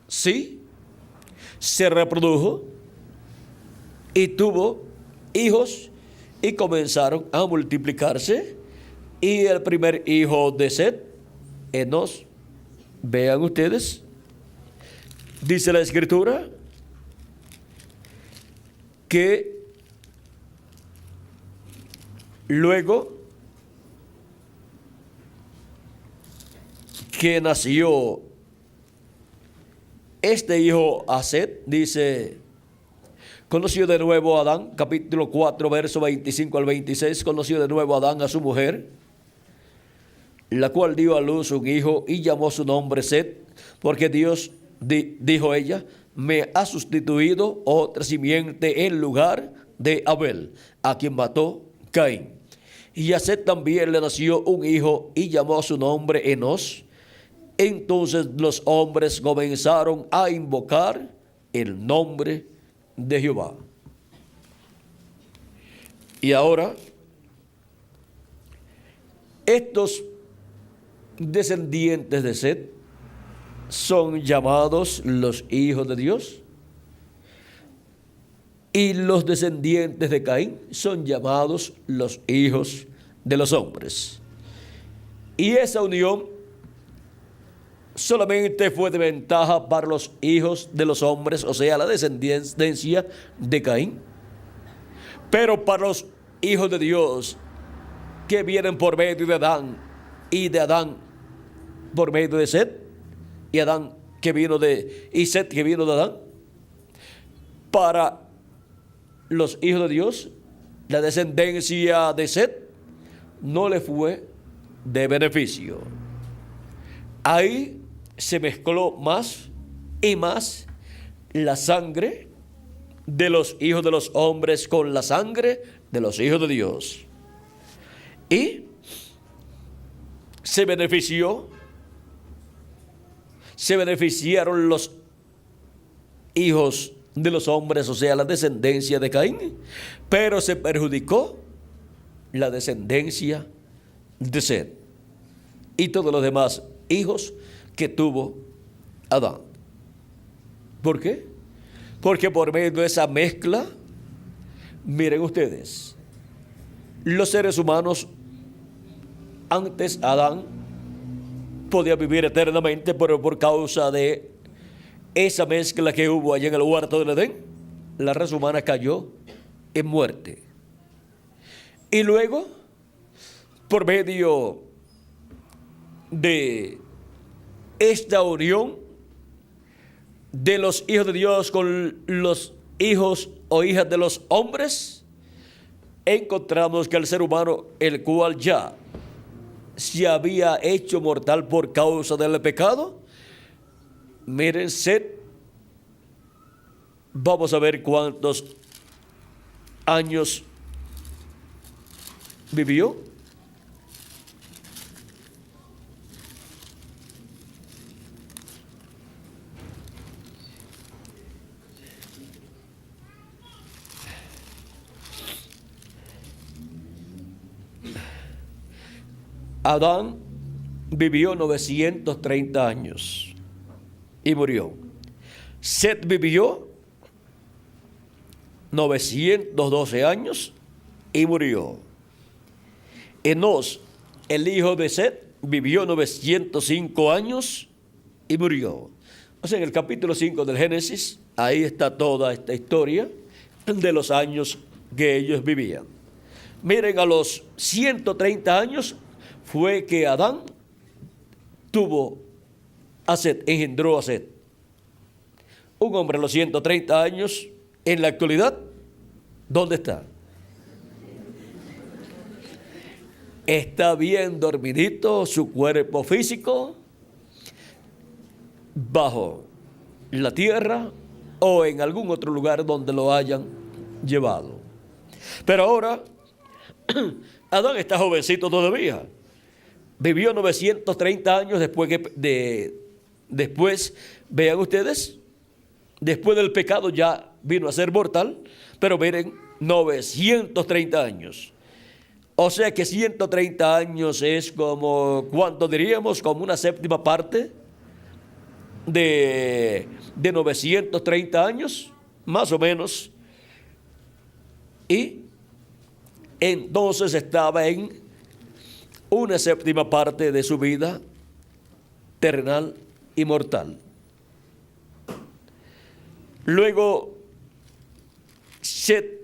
sí se reprodujo y tuvo hijos y comenzaron a multiplicarse. Y el primer hijo de Set, Enos, vean ustedes, dice la Escritura que luego que nació este hijo a Set, dice, conoció de nuevo a Adán, capítulo 4, verso 25 al 26, conoció de nuevo a Adán a su mujer, la cual dio a luz un hijo y llamó su nombre Set, porque Dios, dijo ella, me ha sustituido otra simiente en lugar de Abel, a quien mató Caín. Y a Set también le nació un hijo y llamó su nombre Enos. Entonces los hombres comenzaron a invocar el nombre de Jehová. Y ahora, estos descendientes de Set son llamados los hijos de Dios, y los descendientes de Caín son llamados los hijos de los hombres. Y esa unión solamente fue de ventaja para los hijos de los hombres, o sea, la descendencia de Caín. Pero para los hijos de Dios, que vienen por medio de Adán, y de Adán por medio de Set, y Adán que vino de, y Set que vino de Adán, para los hijos de Dios, la descendencia de Set no le fue de beneficio. Ahí se mezcló más y más la sangre de los hijos de los hombres con la sangre de los hijos de Dios. Y se beneficiaron los hijos de los hombres, o sea, la descendencia de Caín, pero se perjudicó la descendencia de Set y todos los demás hijos que tuvo Adán. ¿Por qué? Porque por medio de esa mezcla, miren ustedes, los seres humanos, antes Adán podía vivir eternamente, pero por causa de esa mezcla que hubo allá en el huerto del Edén, la raza humana cayó en muerte. Y luego, por medio de esta unión de los hijos de Dios con los hijos o hijas de los hombres, encontramos que el ser humano, el cual ya se había hecho mortal por causa del pecado, miren, Set, vamos a ver cuántos años vivió. Adán vivió 930 años y murió. Set vivió 912 años y murió. Enos, el hijo de Set, vivió 905 años y murió. O sea, en el capítulo 5 del Génesis, ahí está toda esta historia de los años que ellos vivían. Miren, a los 130 años fue que Adán tuvo a Set, engendró a Set. Un hombre a los 130 años, en la actualidad, ¿dónde está? Está bien dormidito su cuerpo físico, bajo la tierra o en algún otro lugar donde lo hayan llevado. Pero ahora, Adán está jovencito todavía. Vivió 930 años después, vean ustedes, después del pecado ya vino a ser mortal, pero miren, 930 años. O sea que 130 años es como, ¿cuánto diríamos? Como una séptima parte de 930 años, más o menos. Y entonces estaba en una séptima parte de su vida terrenal y mortal. Luego, Set,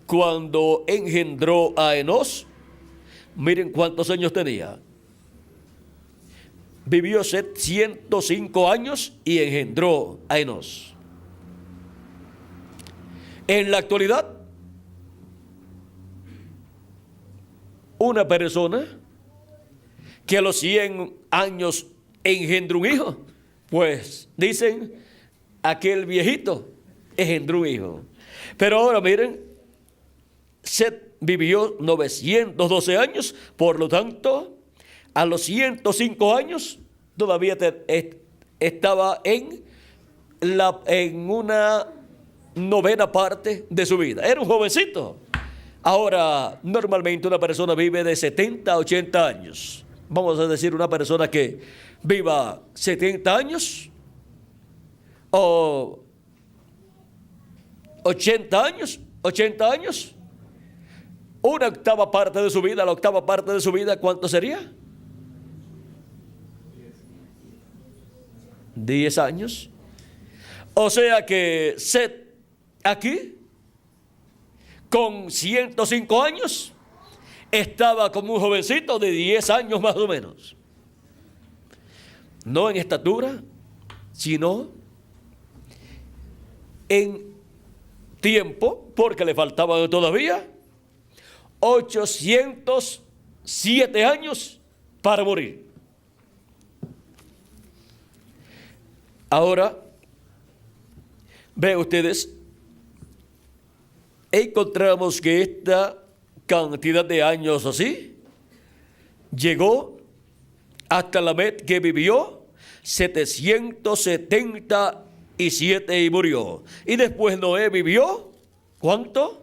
cuando engendró a Enos, miren cuántos años tenía. vivió Set 105 años y engendró a Enos. En la actualidad, una persona que a los 100 años engendró un hijo, pues dicen, aquel viejito engendró un hijo. Pero ahora miren, Set vivió 912 años, por lo tanto, a los 105 años todavía estaba en una novena parte de su vida. Era un jovencito. Ahora, normalmente una persona vive de 70 a 80 años. Vamos a decir una persona que viva 70 años o 80 años, una octava parte de su vida. La octava parte de su vida, ¿cuánto sería? 10 años. O sea que Set aquí, con 105 años, estaba como un jovencito de 10 años más o menos. No en estatura, sino en tiempo, porque le faltaban todavía 807 años para morir. Ahora, vean ustedes, encontramos que esta cantidad de años así llegó hasta Lamed, que vivió 777 y murió. Y después Noé vivió, ¿cuánto?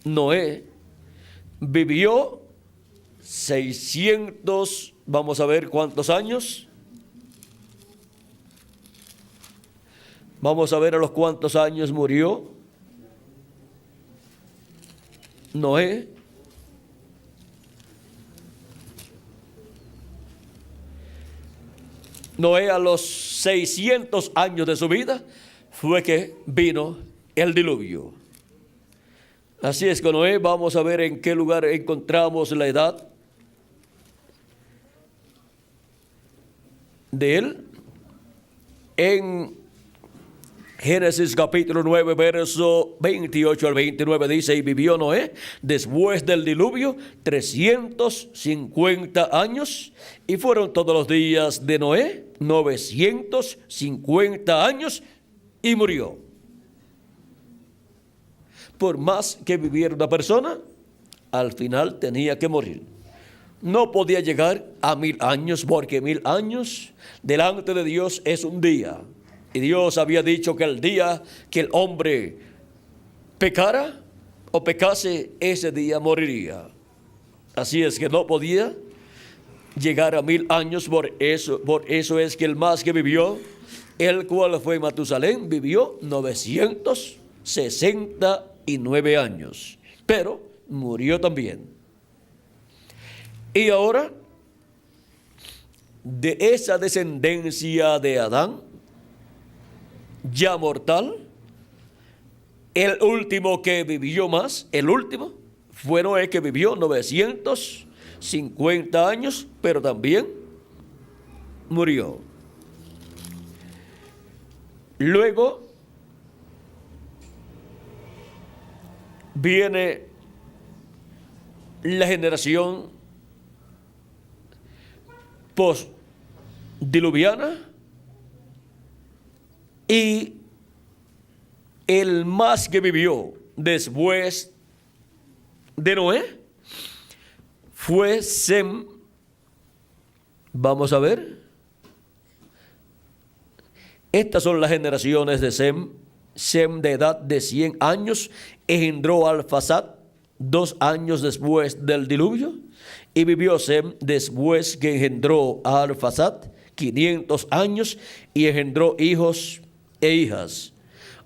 Noé vivió 600, vamos a ver cuántos años. Vamos a ver a los cuántos años murió Noé. Noé, a los 600 años de su vida fue que vino el diluvio. Así es que Noé, vamos a ver en qué lugar encontramos la edad de él. En Génesis capítulo 9, verso 28 al 29 dice: y vivió Noé después del diluvio 350 años, y fueron todos los días de Noé 950 años, y murió. Por más que viviera una persona, al final tenía que morir. No podía llegar a 1000 años, porque 1000 años delante de Dios es un día. Y Dios había dicho que el día que el hombre pecara o pecase, ese día moriría. Así es que no podía llegar a 1000 años. Por eso es que el más que vivió, el cual fue Matusalén, vivió 969 años, pero murió también. Y ahora, de esa descendencia de Adán, ya mortal, el último que vivió más, el último, fue Noé, que vivió 950 años, pero también murió. Luego viene la generación postdiluviana, y el más que vivió después de Noé fue Sem. Vamos a ver. Estas son las generaciones de Sem. Sem, de edad de 100 años, engendró a Arfaxad 2 años después del diluvio. Y vivió Sem después que engendró a Arfaxad 500 años y engendró hijos e hijas.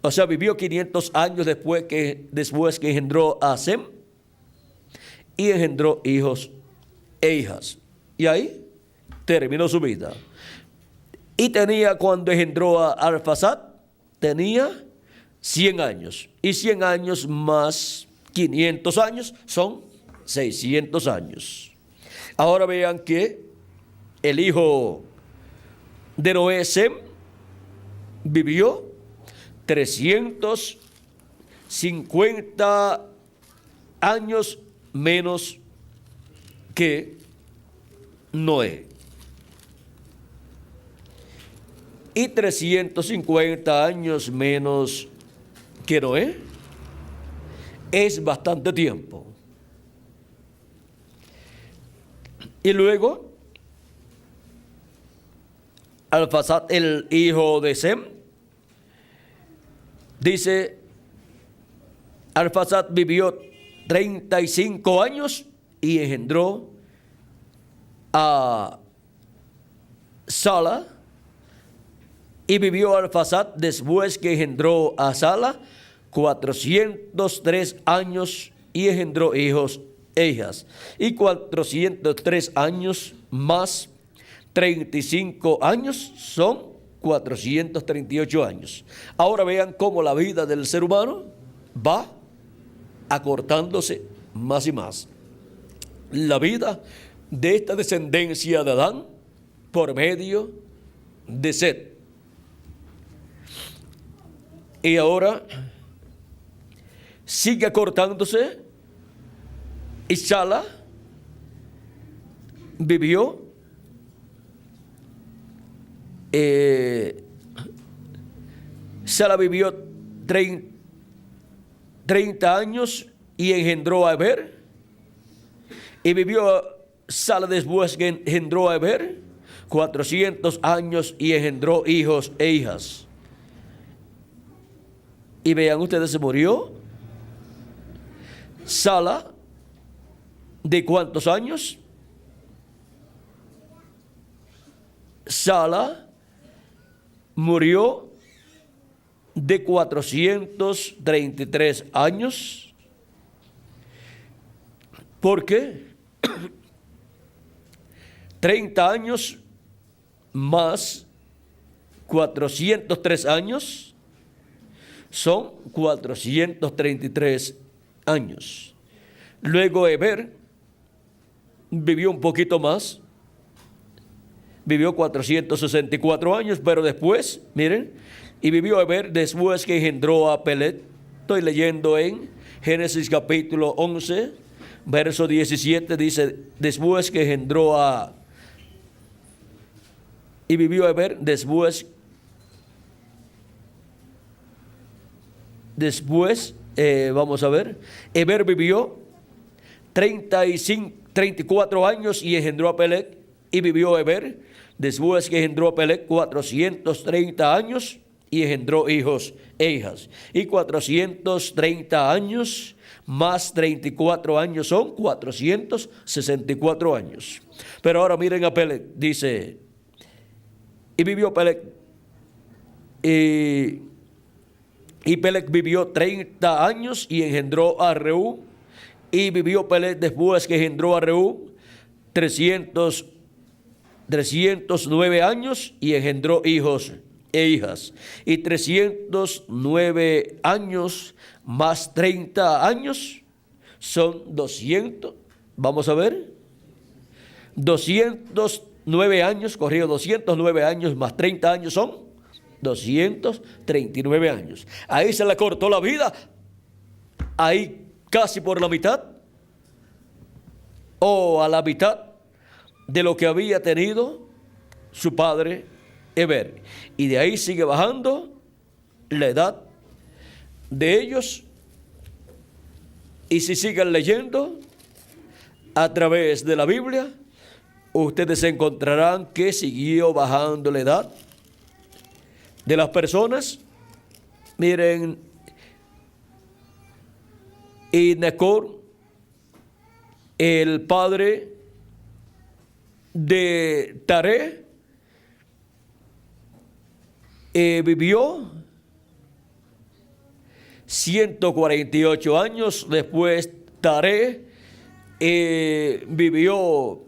O sea, vivió 500 años después que engendró a Sem, y engendró hijos e hijas. Y ahí terminó su vida. Y tenía, cuando engendró a Arfaxad, tenía 100 años. Y 100 años más 500 años son 600 años. Ahora vean que el hijo de Noé, Sem, vivió 350 años menos que Noé. Y 350 años menos que Noé es bastante tiempo. Y luego, Arfaxad, el hijo de Sem, dice, Arfaxad vivió 35 años y engendró a Sala. Y vivió Arfaxad después que engendró a Sala 403 años y engendró hijos e hijas. Y 403 años más 35 años son 438 años. Ahora vean cómo la vida del ser humano va acortándose más y más. La vida de esta descendencia de Adán por medio de Set. Y ahora sigue acortándose. Y Sala vivió Sala vivió 30 años y engendró a Eber. Y vivió Sala después que engendró a Eber 400 años y engendró hijos e hijas. Y vean ustedes, se murió Sala ¿de cuántos años? Sala murió de 433 años. ¿Por qué? 30 años más 403 años son 433 años. Luego Eber vivió un poquito más, vivió 464 años, pero después, miren, y vivió Eber después que engendró a Peleg. Estoy leyendo en Génesis capítulo 11, verso 17, dice, después que engendró a, y vivió Eber después, vamos a ver, Eber vivió 34 años y engendró a Peleg. Y vivió Eber después que engendró a Peleg 430 años y engendró hijos e hijas. Y 430 años más 34 años son 464 años. Pero ahora miren a Peleg, dice, y vivió Peleg, y Peleg vivió 30 años y engendró a Reú. Y vivió Peleg después que engendró a Reú 309 años y engendró hijos e hijas. Y 309 años más 30 años son 200. Vamos a ver. 209 años, corrijo, 209 años más 30 años son 239 años. Ahí se le cortó la vida. Ahí casi por la mitad o a la mitad de lo que había tenido su padre Eber. Y de ahí sigue bajando la edad de ellos. Y si siguen leyendo a través de la Biblia, ustedes encontrarán que siguió bajando la edad de las personas. Miren, y Nacor, el padre de Taré, vivió 148 años. Después Taré vivió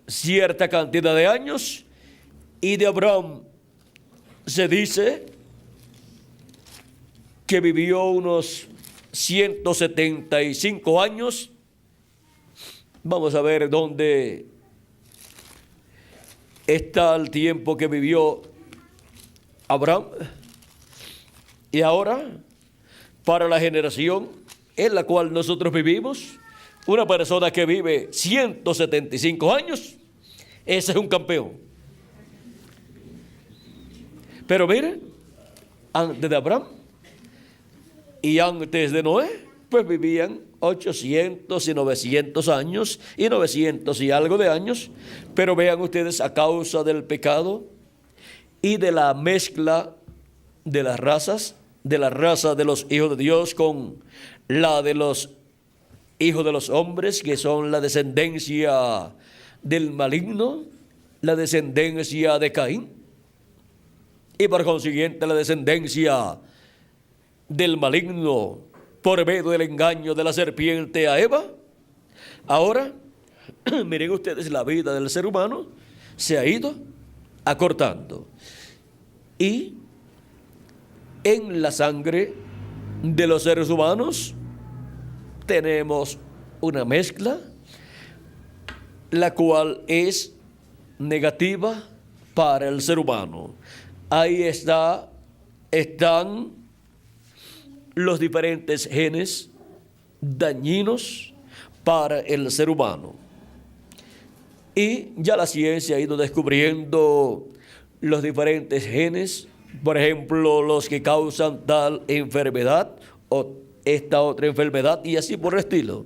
cierta cantidad de años. Y de Abraham se dice que vivió unos 175 años. Vamos a ver dónde está el tiempo que vivió Abraham. Y ahora, para la generación en la cual nosotros vivimos, una persona que vive 175 años, ese es un campeón. Pero miren, antes de Abraham y antes de Noé, pues vivían 800 y 900 años y 900 y algo de años. Pero vean ustedes, a causa del pecado y de la mezcla de las razas, de la raza de los hijos de Dios con la de los hijos de los hombres, que son la descendencia del maligno, la descendencia de Caín, y por consiguiente la descendencia del maligno por medio del engaño de la serpiente a Eva. Ahora, miren ustedes, la vida del ser humano se ha ido acortando. Y en la sangre de los seres humanos tenemos una mezcla, la cual es negativa para el ser humano. Ahí están los diferentes genes dañinos para el ser humano. Y ya la ciencia ha ido descubriendo los diferentes genes, por ejemplo, los que causan tal enfermedad o esta otra enfermedad y así por el estilo.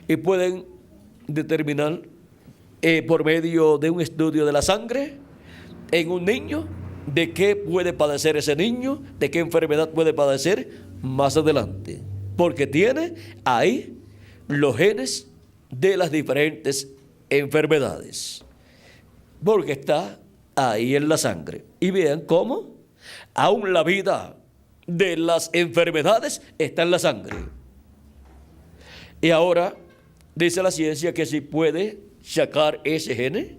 Y pueden determinar por medio de un estudio de la sangre en un niño de qué puede padecer ese niño, de qué enfermedad puede padecer más adelante, porque tiene ahí los genes de las diferentes enfermedades, porque está ahí en la sangre. Y vean cómo aún la vida de las enfermedades está en la sangre. Y ahora dice la ciencia que si puede sacar ese gene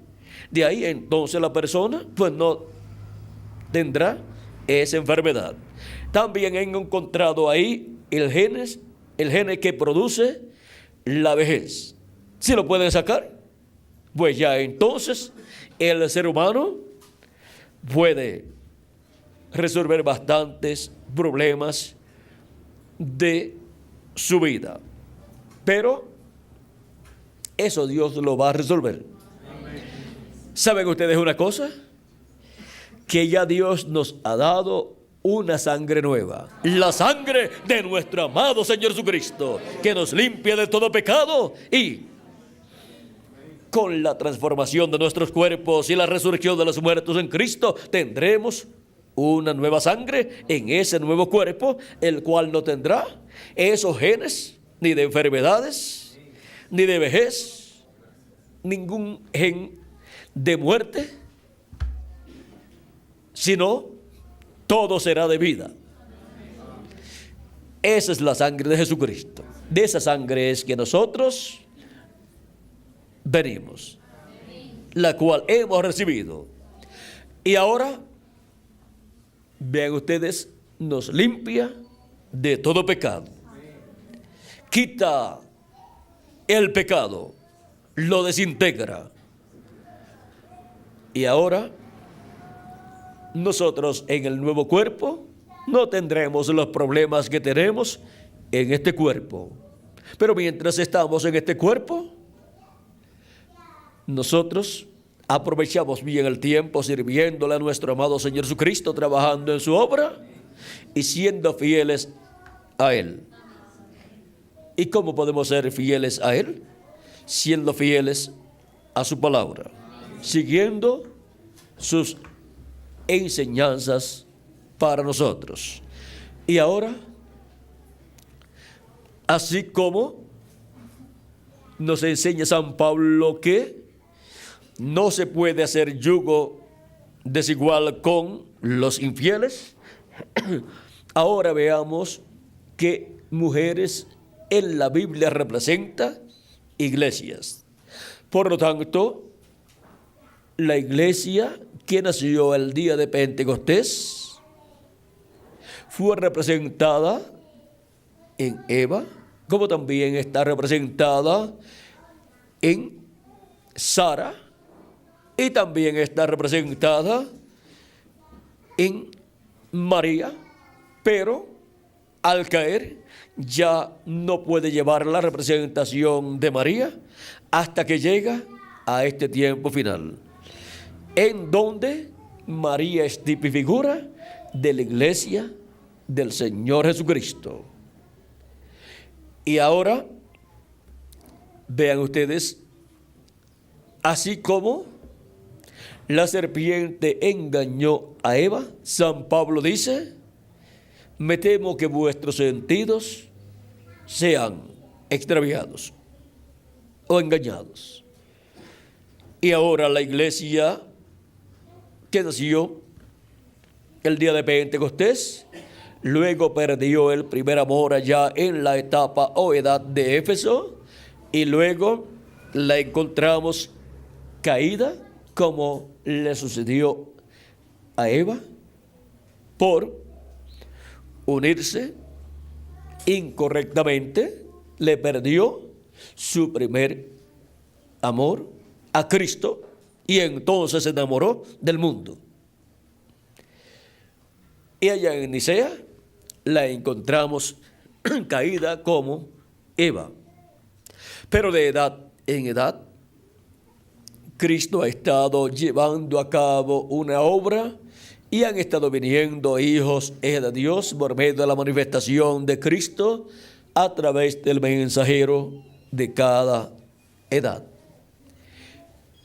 de ahí, entonces la persona pues no tendrá esa enfermedad. También han encontrado ahí el gene que produce la vejez. Si lo pueden sacar, pues ya entonces el ser humano puede resolver bastantes problemas de su vida. Pero eso Dios lo va a resolver. ¿Saben ustedes una cosa? Que ya Dios nos ha dado una sangre nueva, la sangre de nuestro amado Señor Jesucristo, que nos limpia de todo pecado, y con la transformación de nuestros cuerpos y la resurrección de los muertos en Cristo, tendremos una nueva sangre en ese nuevo cuerpo, el cual no tendrá esos genes, ni de enfermedades, ni de vejez, ningún gen de muerte, sino todo será de vida. Esa es la sangre de Jesucristo. De esa sangre es que nosotros venimos, la cual hemos recibido. Y ahora, vean ustedes, nos limpia de todo pecado. Quita el pecado, lo desintegra. Y ahora nosotros en el nuevo cuerpo no tendremos los problemas que tenemos en este cuerpo. Pero mientras estamos en este cuerpo, nosotros aprovechamos bien el tiempo sirviéndole a nuestro amado Señor Jesucristo, trabajando en su obra y siendo fieles a Él. ¿Y cómo podemos ser fieles a Él? Siendo fieles a su palabra, siguiendo sus enseñanzas para nosotros. Y ahora, así como nos enseña San Pablo que no se puede hacer yugo desigual con los infieles, ahora veamos que mujeres en la Biblia representa iglesias. Por lo tanto, la iglesia que nació el día de Pentecostés fue representada en Eva, como también está representada en Sara y también está representada en María, pero al caer ya no puede llevar la representación de María hasta que llega a este tiempo final, en donde María es tipo y figura de la iglesia del Señor Jesucristo. Y ahora vean ustedes, así como la serpiente engañó a Eva, San Pablo dice: me temo que vuestros sentidos sean extraviados o engañados. Y ahora la iglesia que nació el día de Pentecostés, luego perdió el primer amor allá en la etapa o edad de Éfeso, y luego la encontramos caída, como le sucedió a Eva, por unirse incorrectamente, le perdió su primer amor a Cristo y entonces se enamoró del mundo. Y allá en Nicea la encontramos caída como Eva. Pero de edad en edad, Cristo ha estado llevando a cabo una obra y han estado viniendo hijos de Dios por medio de la manifestación de Cristo a través del mensajero de cada edad.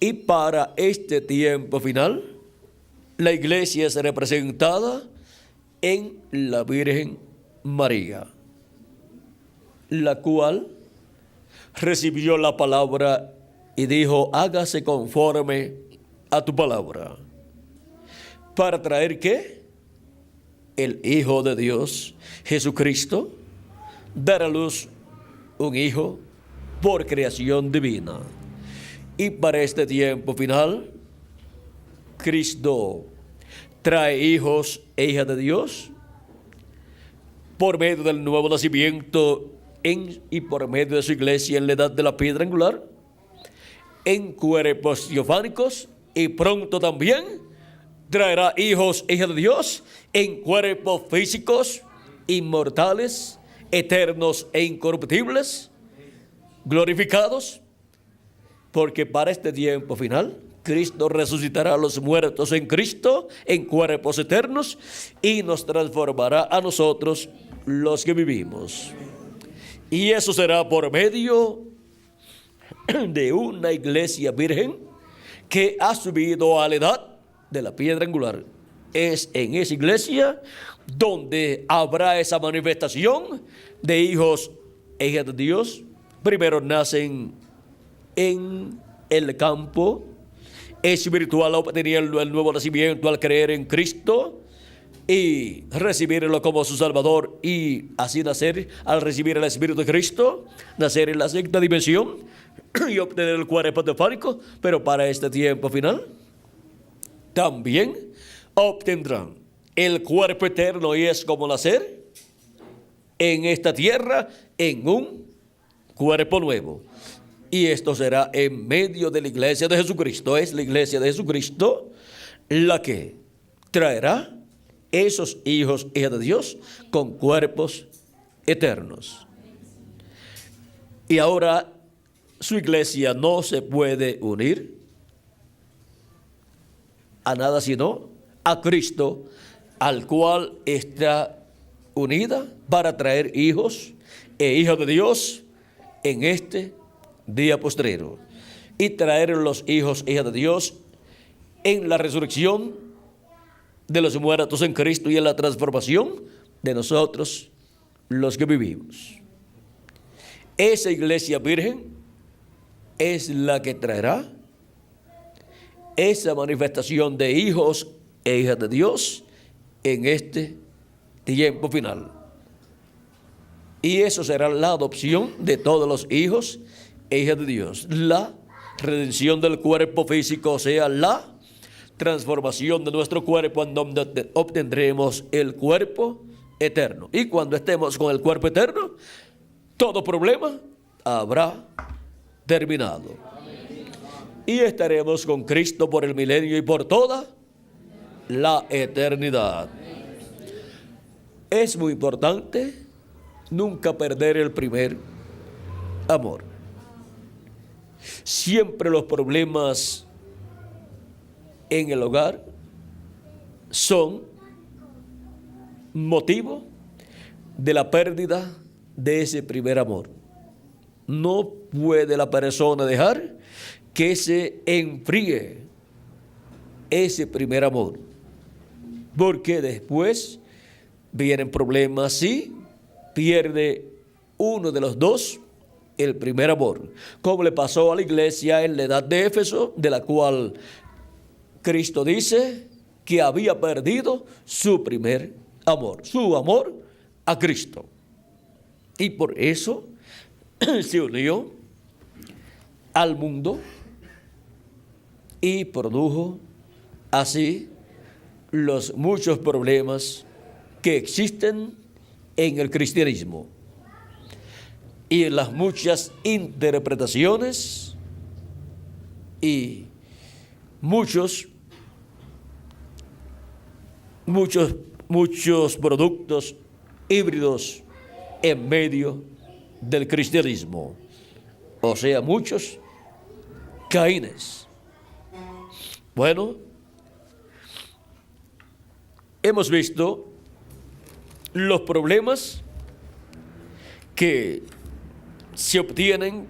Y para este tiempo final, la iglesia es representada en la Virgen María, la cual recibió la palabra y dijo: hágase conforme a tu palabra. ¿Para traer qué? El Hijo de Dios, Jesucristo, dar a luz un hijo por creación divina. Y para este tiempo final, Cristo trae hijos e hijas de Dios por medio del nuevo nacimiento y por medio de su iglesia en la edad de la piedra angular, en cuerpos teofánicos, y pronto también traerá hijos e hijas de Dios en cuerpos físicos, inmortales, eternos e incorruptibles, glorificados, porque para este tiempo final Cristo resucitará a los muertos en Cristo en cuerpos eternos y nos transformará a nosotros los que vivimos. Y eso será por medio de una iglesia virgen que ha subido a la edad de la piedra angular. Es en esa iglesia donde habrá esa manifestación de hijos e hijas de Dios. Primero nacen en el campo espiritual, obteniendo el nuevo nacimiento al creer en Cristo y recibirlo como su Salvador, y así nacer al recibir el Espíritu de Cristo, nacer en la sexta dimensión y obtener el cuerpo teofánico. Pero para este tiempo final también obtendrán el cuerpo eterno, y es como nacer en esta tierra en un cuerpo nuevo. Y esto será en medio de la iglesia de Jesucristo. Es la iglesia de Jesucristo la que traerá esos hijos e hijas de Dios con cuerpos eternos. Y ahora su iglesia no se puede unir a nada sino a Cristo, al cual está unida para traer hijos e hijas de Dios en este día postrero, y traer los hijos e hijas de Dios en la resurrección de los muertos en Cristo y en la transformación de nosotros los que vivimos. Esa iglesia virgen es la que traerá esa manifestación de hijos e hijas de Dios en este tiempo final. Y eso será la adopción de todos los hijos e hijas de Dios, la redención del cuerpo físico, o sea, la transformación de nuestro cuerpo, en donde obtendremos el cuerpo eterno. Y cuando estemos con el cuerpo eterno, todo problema habrá terminado. y estaremos con Cristo por el milenio y por toda la eternidad. Es muy importante nunca perder el primer amor. Siempre los problemas en el hogar son motivo de la pérdida de ese primer amor. No puede la persona dejar que se enfríe ese primer amor, porque después vienen problemas si pierde uno de los dos el primer amor, como le pasó a la iglesia en la edad de Éfeso, de la cual Cristo dice que había perdido su primer amor, su amor a Cristo. Y por eso se unió al mundo y produjo así los muchos problemas que existen en el cristianismo y en las muchas interpretaciones y muchos productos híbridos en medio del cristianismo, o sea, muchos Caínes. Bueno, hemos visto los problemas que se obtienen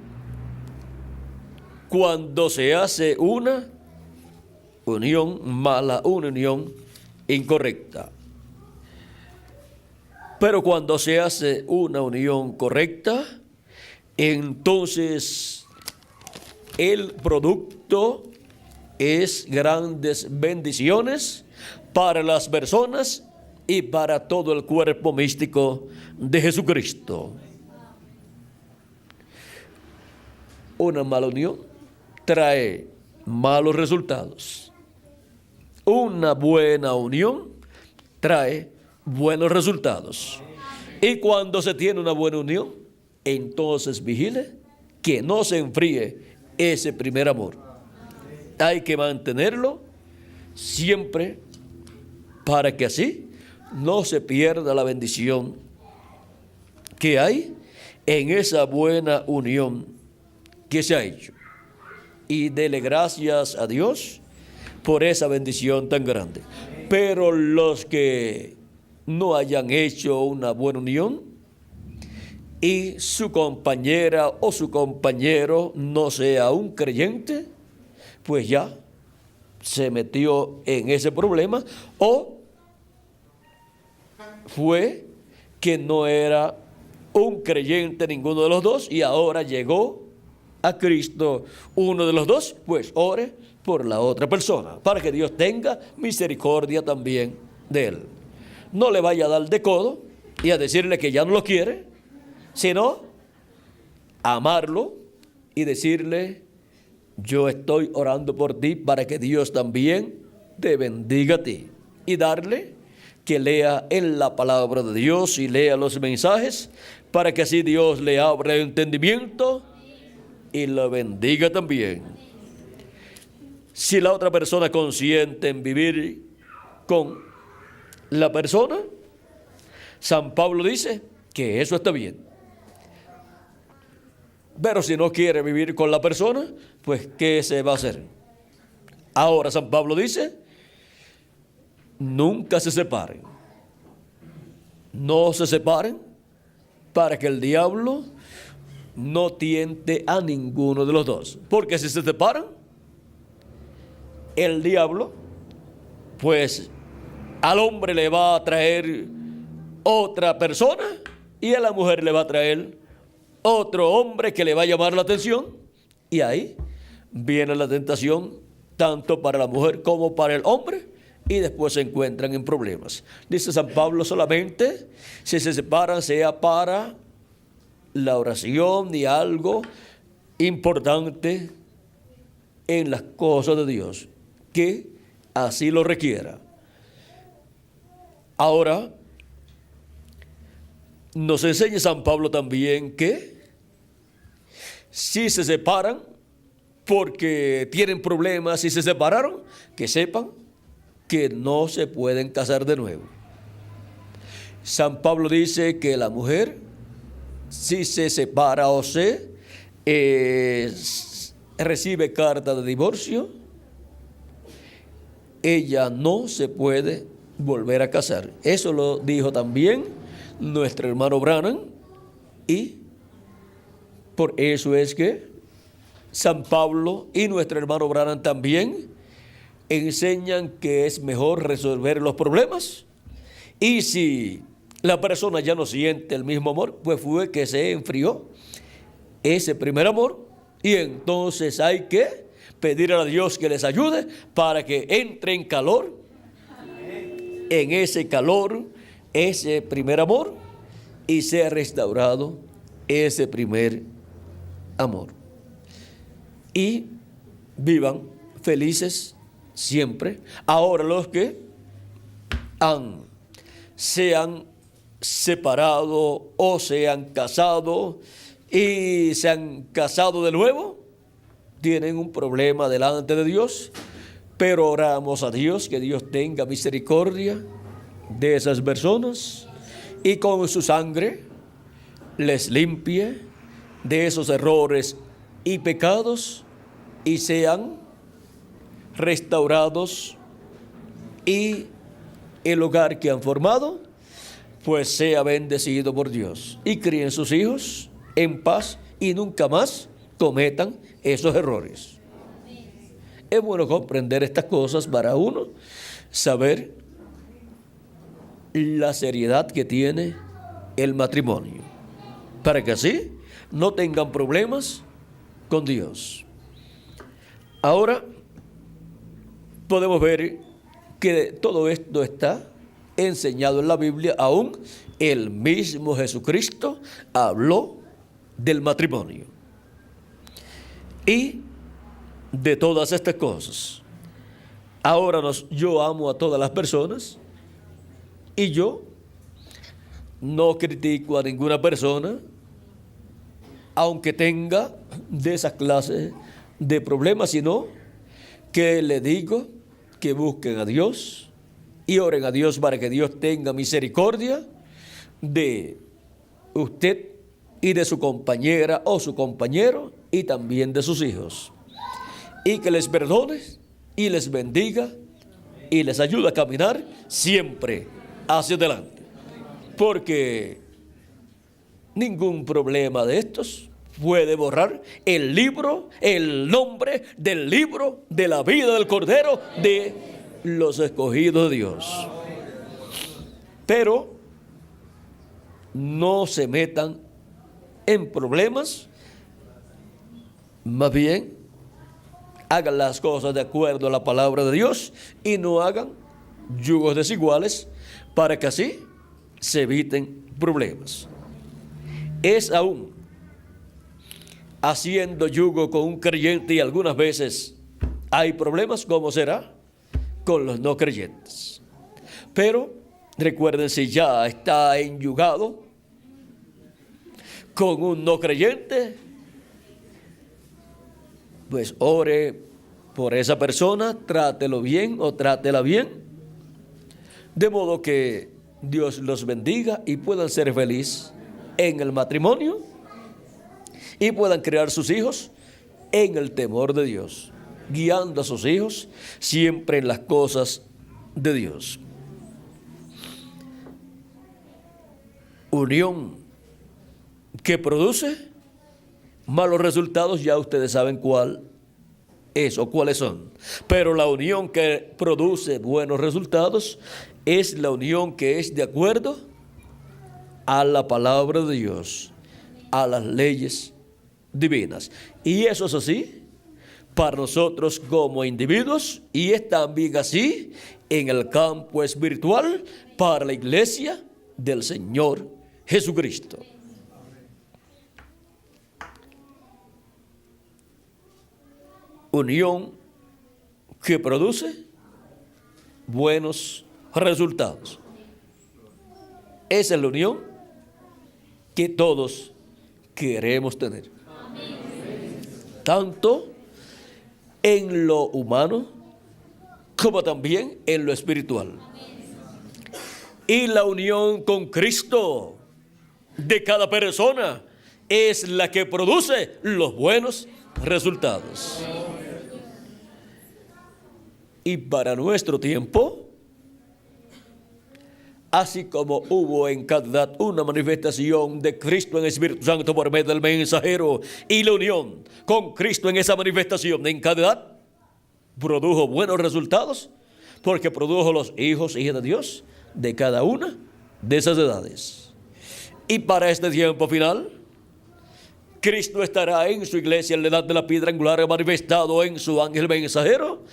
cuando se hace una unión mala, una unión incorrecta. Pero cuando se hace una unión correcta, entonces el producto es grandes bendiciones para las personas y para todo el cuerpo místico de Jesucristo. Una mala unión trae malos resultados. Una buena unión trae buenos resultados. Y cuando se tiene una buena unión, entonces vigile que no se enfríe ese primer amor. Hay que mantenerlo siempre para que así no se pierda la bendición que hay en esa buena unión que se ha hecho. Y dele gracias a Dios por esa bendición tan grande. Pero los que no hayan hecho una buena unión y su compañera o su compañero no sea un creyente, pues ya se metió en ese problema, o fue que no era un creyente ninguno de los dos y ahora llegó a Cristo uno de los dos, pues ore por la otra persona para que Dios tenga misericordia también de él. No le vaya a dar de codo y a decirle que ya no lo quiere, sino amarlo y decirle: yo estoy orando por ti para que Dios también te bendiga a ti, y darle que lea en la palabra de Dios y lea los mensajes para que así Dios le abra el entendimiento y lo bendiga también. Si la otra persona consiente en vivir con la persona, San Pablo dice que eso está bien. Pero si no quiere vivir con la persona, pues ¿qué se va a hacer? Ahora San Pablo dice: nunca se separen. No se separen para que el diablo no tiente a ninguno de los dos. Porque si se separan, el diablo, pues al hombre le va a traer otra persona y a la mujer le va a traer otro hombre que le va a llamar la atención, y ahí viene la tentación tanto para la mujer como para el hombre, y después se encuentran en problemas. Dice San Pablo: solamente si se separan sea para la oración y algo importante en las cosas de Dios, que así lo requiera. Ahora, nos enseña San Pablo también que si se separan porque tienen problemas y se separaron, que sepan que no se pueden casar de nuevo. San Pablo dice que la mujer, si se separa o recibe carta de divorcio, ella no se puede volver a casar. Eso lo dijo también nuestro hermano Branham, y por eso es que San Pablo y nuestro hermano Branham también enseñan que es mejor resolver los problemas, y si la persona ya no siente el mismo amor, pues fue que se enfrió ese primer amor, y entonces hay que pedir a Dios que les ayude para que entre en calor, en ese calor, ese primer amor, y sea restaurado ese primer amor. Y vivan felices siempre. Ahora los que se han separado o se han casado y se han casado de nuevo, tienen un problema delante de Dios, pero oramos a Dios que Dios tenga misericordia de esas personas y con su sangre les limpie de esos errores y pecados y sean restaurados, y el hogar que han formado pues sea bendecido por Dios, y críen sus hijos en paz y nunca más cometan esos errores. Es bueno comprender estas cosas para uno saber la seriedad que tiene el matrimonio, para que así no tengan problemas con Dios. Ahora podemos ver que todo esto está enseñado en la Biblia. Aún el mismo Jesucristo habló del matrimonio y de todas estas cosas. Ahora yo amo a todas las personas y yo no critico a ninguna persona, aunque tenga de esas clases de problemas, sino que le digo que busquen a Dios y oren a Dios para que Dios tenga misericordia de usted y de su compañera o su compañero, y también de sus hijos, y que les perdone y les bendiga y les ayude a caminar siempre hacia adelante, porque ningún problema de estos puede borrar el nombre del libro de la vida del Cordero de los escogidos de Dios. Pero no se metan en problemas, más bien hagan las cosas de acuerdo a la palabra de Dios y no hagan yugos desiguales, para que así se eviten problemas. Es aún haciendo yugo con un creyente, y algunas veces hay problemas, como será con los no creyentes. Pero recuerden, si ya está enyugado con un no creyente, pues ore por esa persona, trátelo bien o trátela bien, de modo que Dios los bendiga y puedan ser felices en el matrimonio y puedan criar sus hijos en el temor de Dios, guiando a sus hijos siempre en las cosas de Dios. Unión que produce malos resultados, ya ustedes saben cuál es o cuáles son. Pero la unión que produce buenos resultados es la unión que es de acuerdo a la palabra de Dios, a las leyes divinas. Y eso es así para nosotros como individuos, y es también así en el campo espiritual para la iglesia del Señor Jesucristo. Unión que produce buenos resultados. Esa es la unión que todos queremos tener. Tanto en lo humano como también en lo espiritual. Y la unión con Cristo de cada persona es la que produce los buenos resultados. Y para nuestro tiempo, así como hubo en cada edad una manifestación de Cristo en el Espíritu Santo por medio del mensajero y la unión con Cristo en esa manifestación en cada edad, produjo buenos resultados porque produjo los hijos e hijas de Dios de cada una de esas edades. Y para este tiempo final, Cristo estará en su iglesia en la edad de la piedra angular manifestado en su ángel mensajero,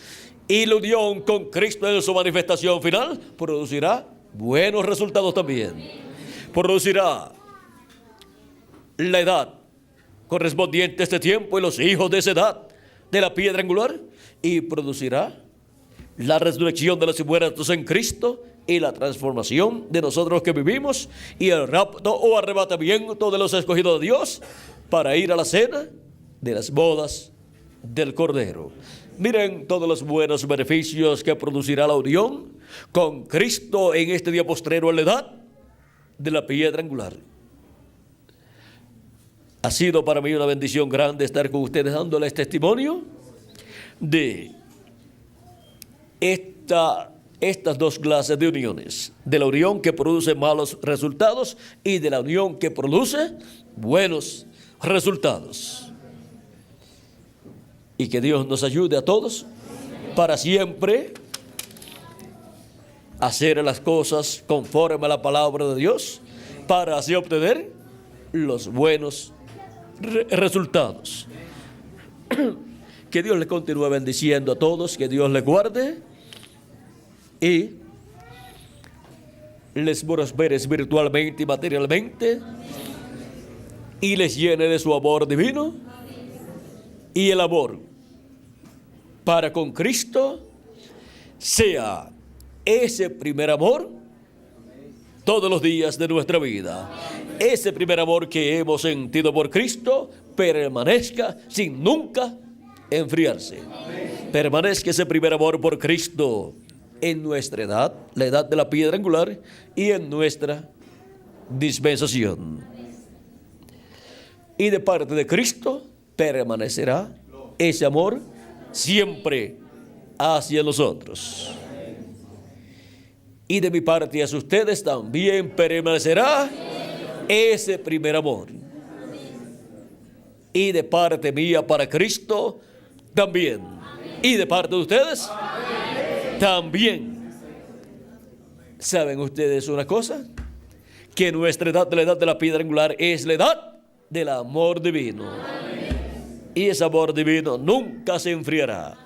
y la unión con Cristo en su manifestación final producirá buenos resultados también. Producirá la edad correspondiente a este tiempo y los hijos de esa edad de la piedra angular, y producirá la resurrección de los muertos en Cristo y la transformación de nosotros que vivimos y el rapto o arrebatamiento de los escogidos de Dios para ir a la cena de las bodas del Cordero. Miren todos los buenos beneficios que producirá la unión con Cristo en este día postrero en la edad de la piedra angular. Ha sido para mí una bendición grande estar con ustedes dándoles testimonio de estas dos clases de uniones, de la unión que produce malos resultados y de la unión que produce buenos resultados. Y que Dios nos ayude a todos para siempre hacer las cosas conforme a la palabra de Dios, para así obtener los buenos resultados. Que Dios les continúe bendiciendo a todos, que Dios les guarde y les prospere espiritualmente y materialmente, y les llene de su amor divino y el amor para con Cristo sea ese primer amor todos los días de nuestra vida. Ese primer amor que hemos sentido por Cristo permanezca sin nunca enfriarse. Permanezca ese primer amor por Cristo en nuestra edad, la edad de la piedra angular, y en nuestra dispensación. Y de parte de Cristo permanecerá ese amor siempre hacia nosotros. Y de mi parte hacia ustedes también permanecerá ese primer amor. Y de parte mía para Cristo también. Y de parte de ustedes también. ¿Saben ustedes una cosa? Que nuestra edad, la edad de la piedra angular, es la edad del amor divino. Y ese amor divino nunca se enfriará.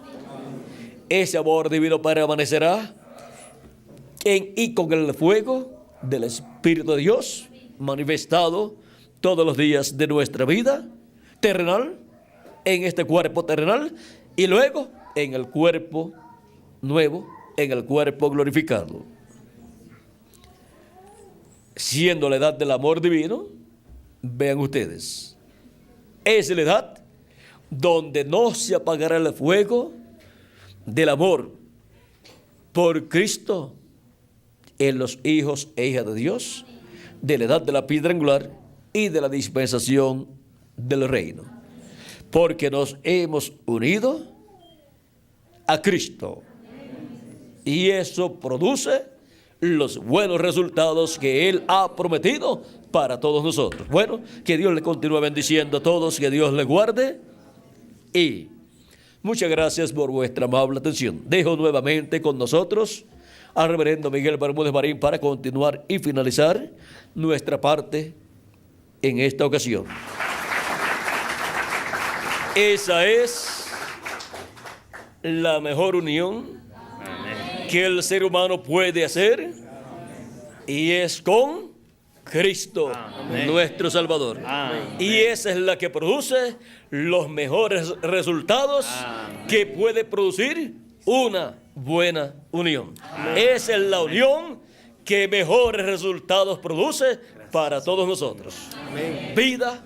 Ese amor divino permanecerá y con el fuego del Espíritu de Dios manifestado todos los días de nuestra vida terrenal, en este cuerpo terrenal, y luego en el cuerpo nuevo, en el cuerpo glorificado. Siendo la edad del amor divino, vean ustedes, es la edad donde no se apagará el fuego del amor por Cristo en los hijos e hijas de Dios, de la edad de la piedra angular y de la dispensación del reino, porque nos hemos unido a Cristo, y eso produce los buenos resultados que Él ha prometido para todos nosotros. Bueno, que Dios le continúe bendiciendo a todos, que Dios le guarde, y muchas gracias por vuestra amable atención. Dejo nuevamente con nosotros al reverendo Miguel Bermúdez Marín para continuar y finalizar nuestra parte en esta ocasión. Esa es la mejor unión que el ser humano puede hacer, y es con Cristo, nuestro Salvador. Y esa es la que produce los mejores resultados que puede producir una buena unión. Esa es la unión que mejores resultados produce para todos nosotros. Vida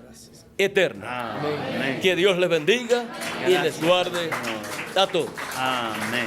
eterna. Amén. Que Dios les bendiga y les guarde a todos. Amén.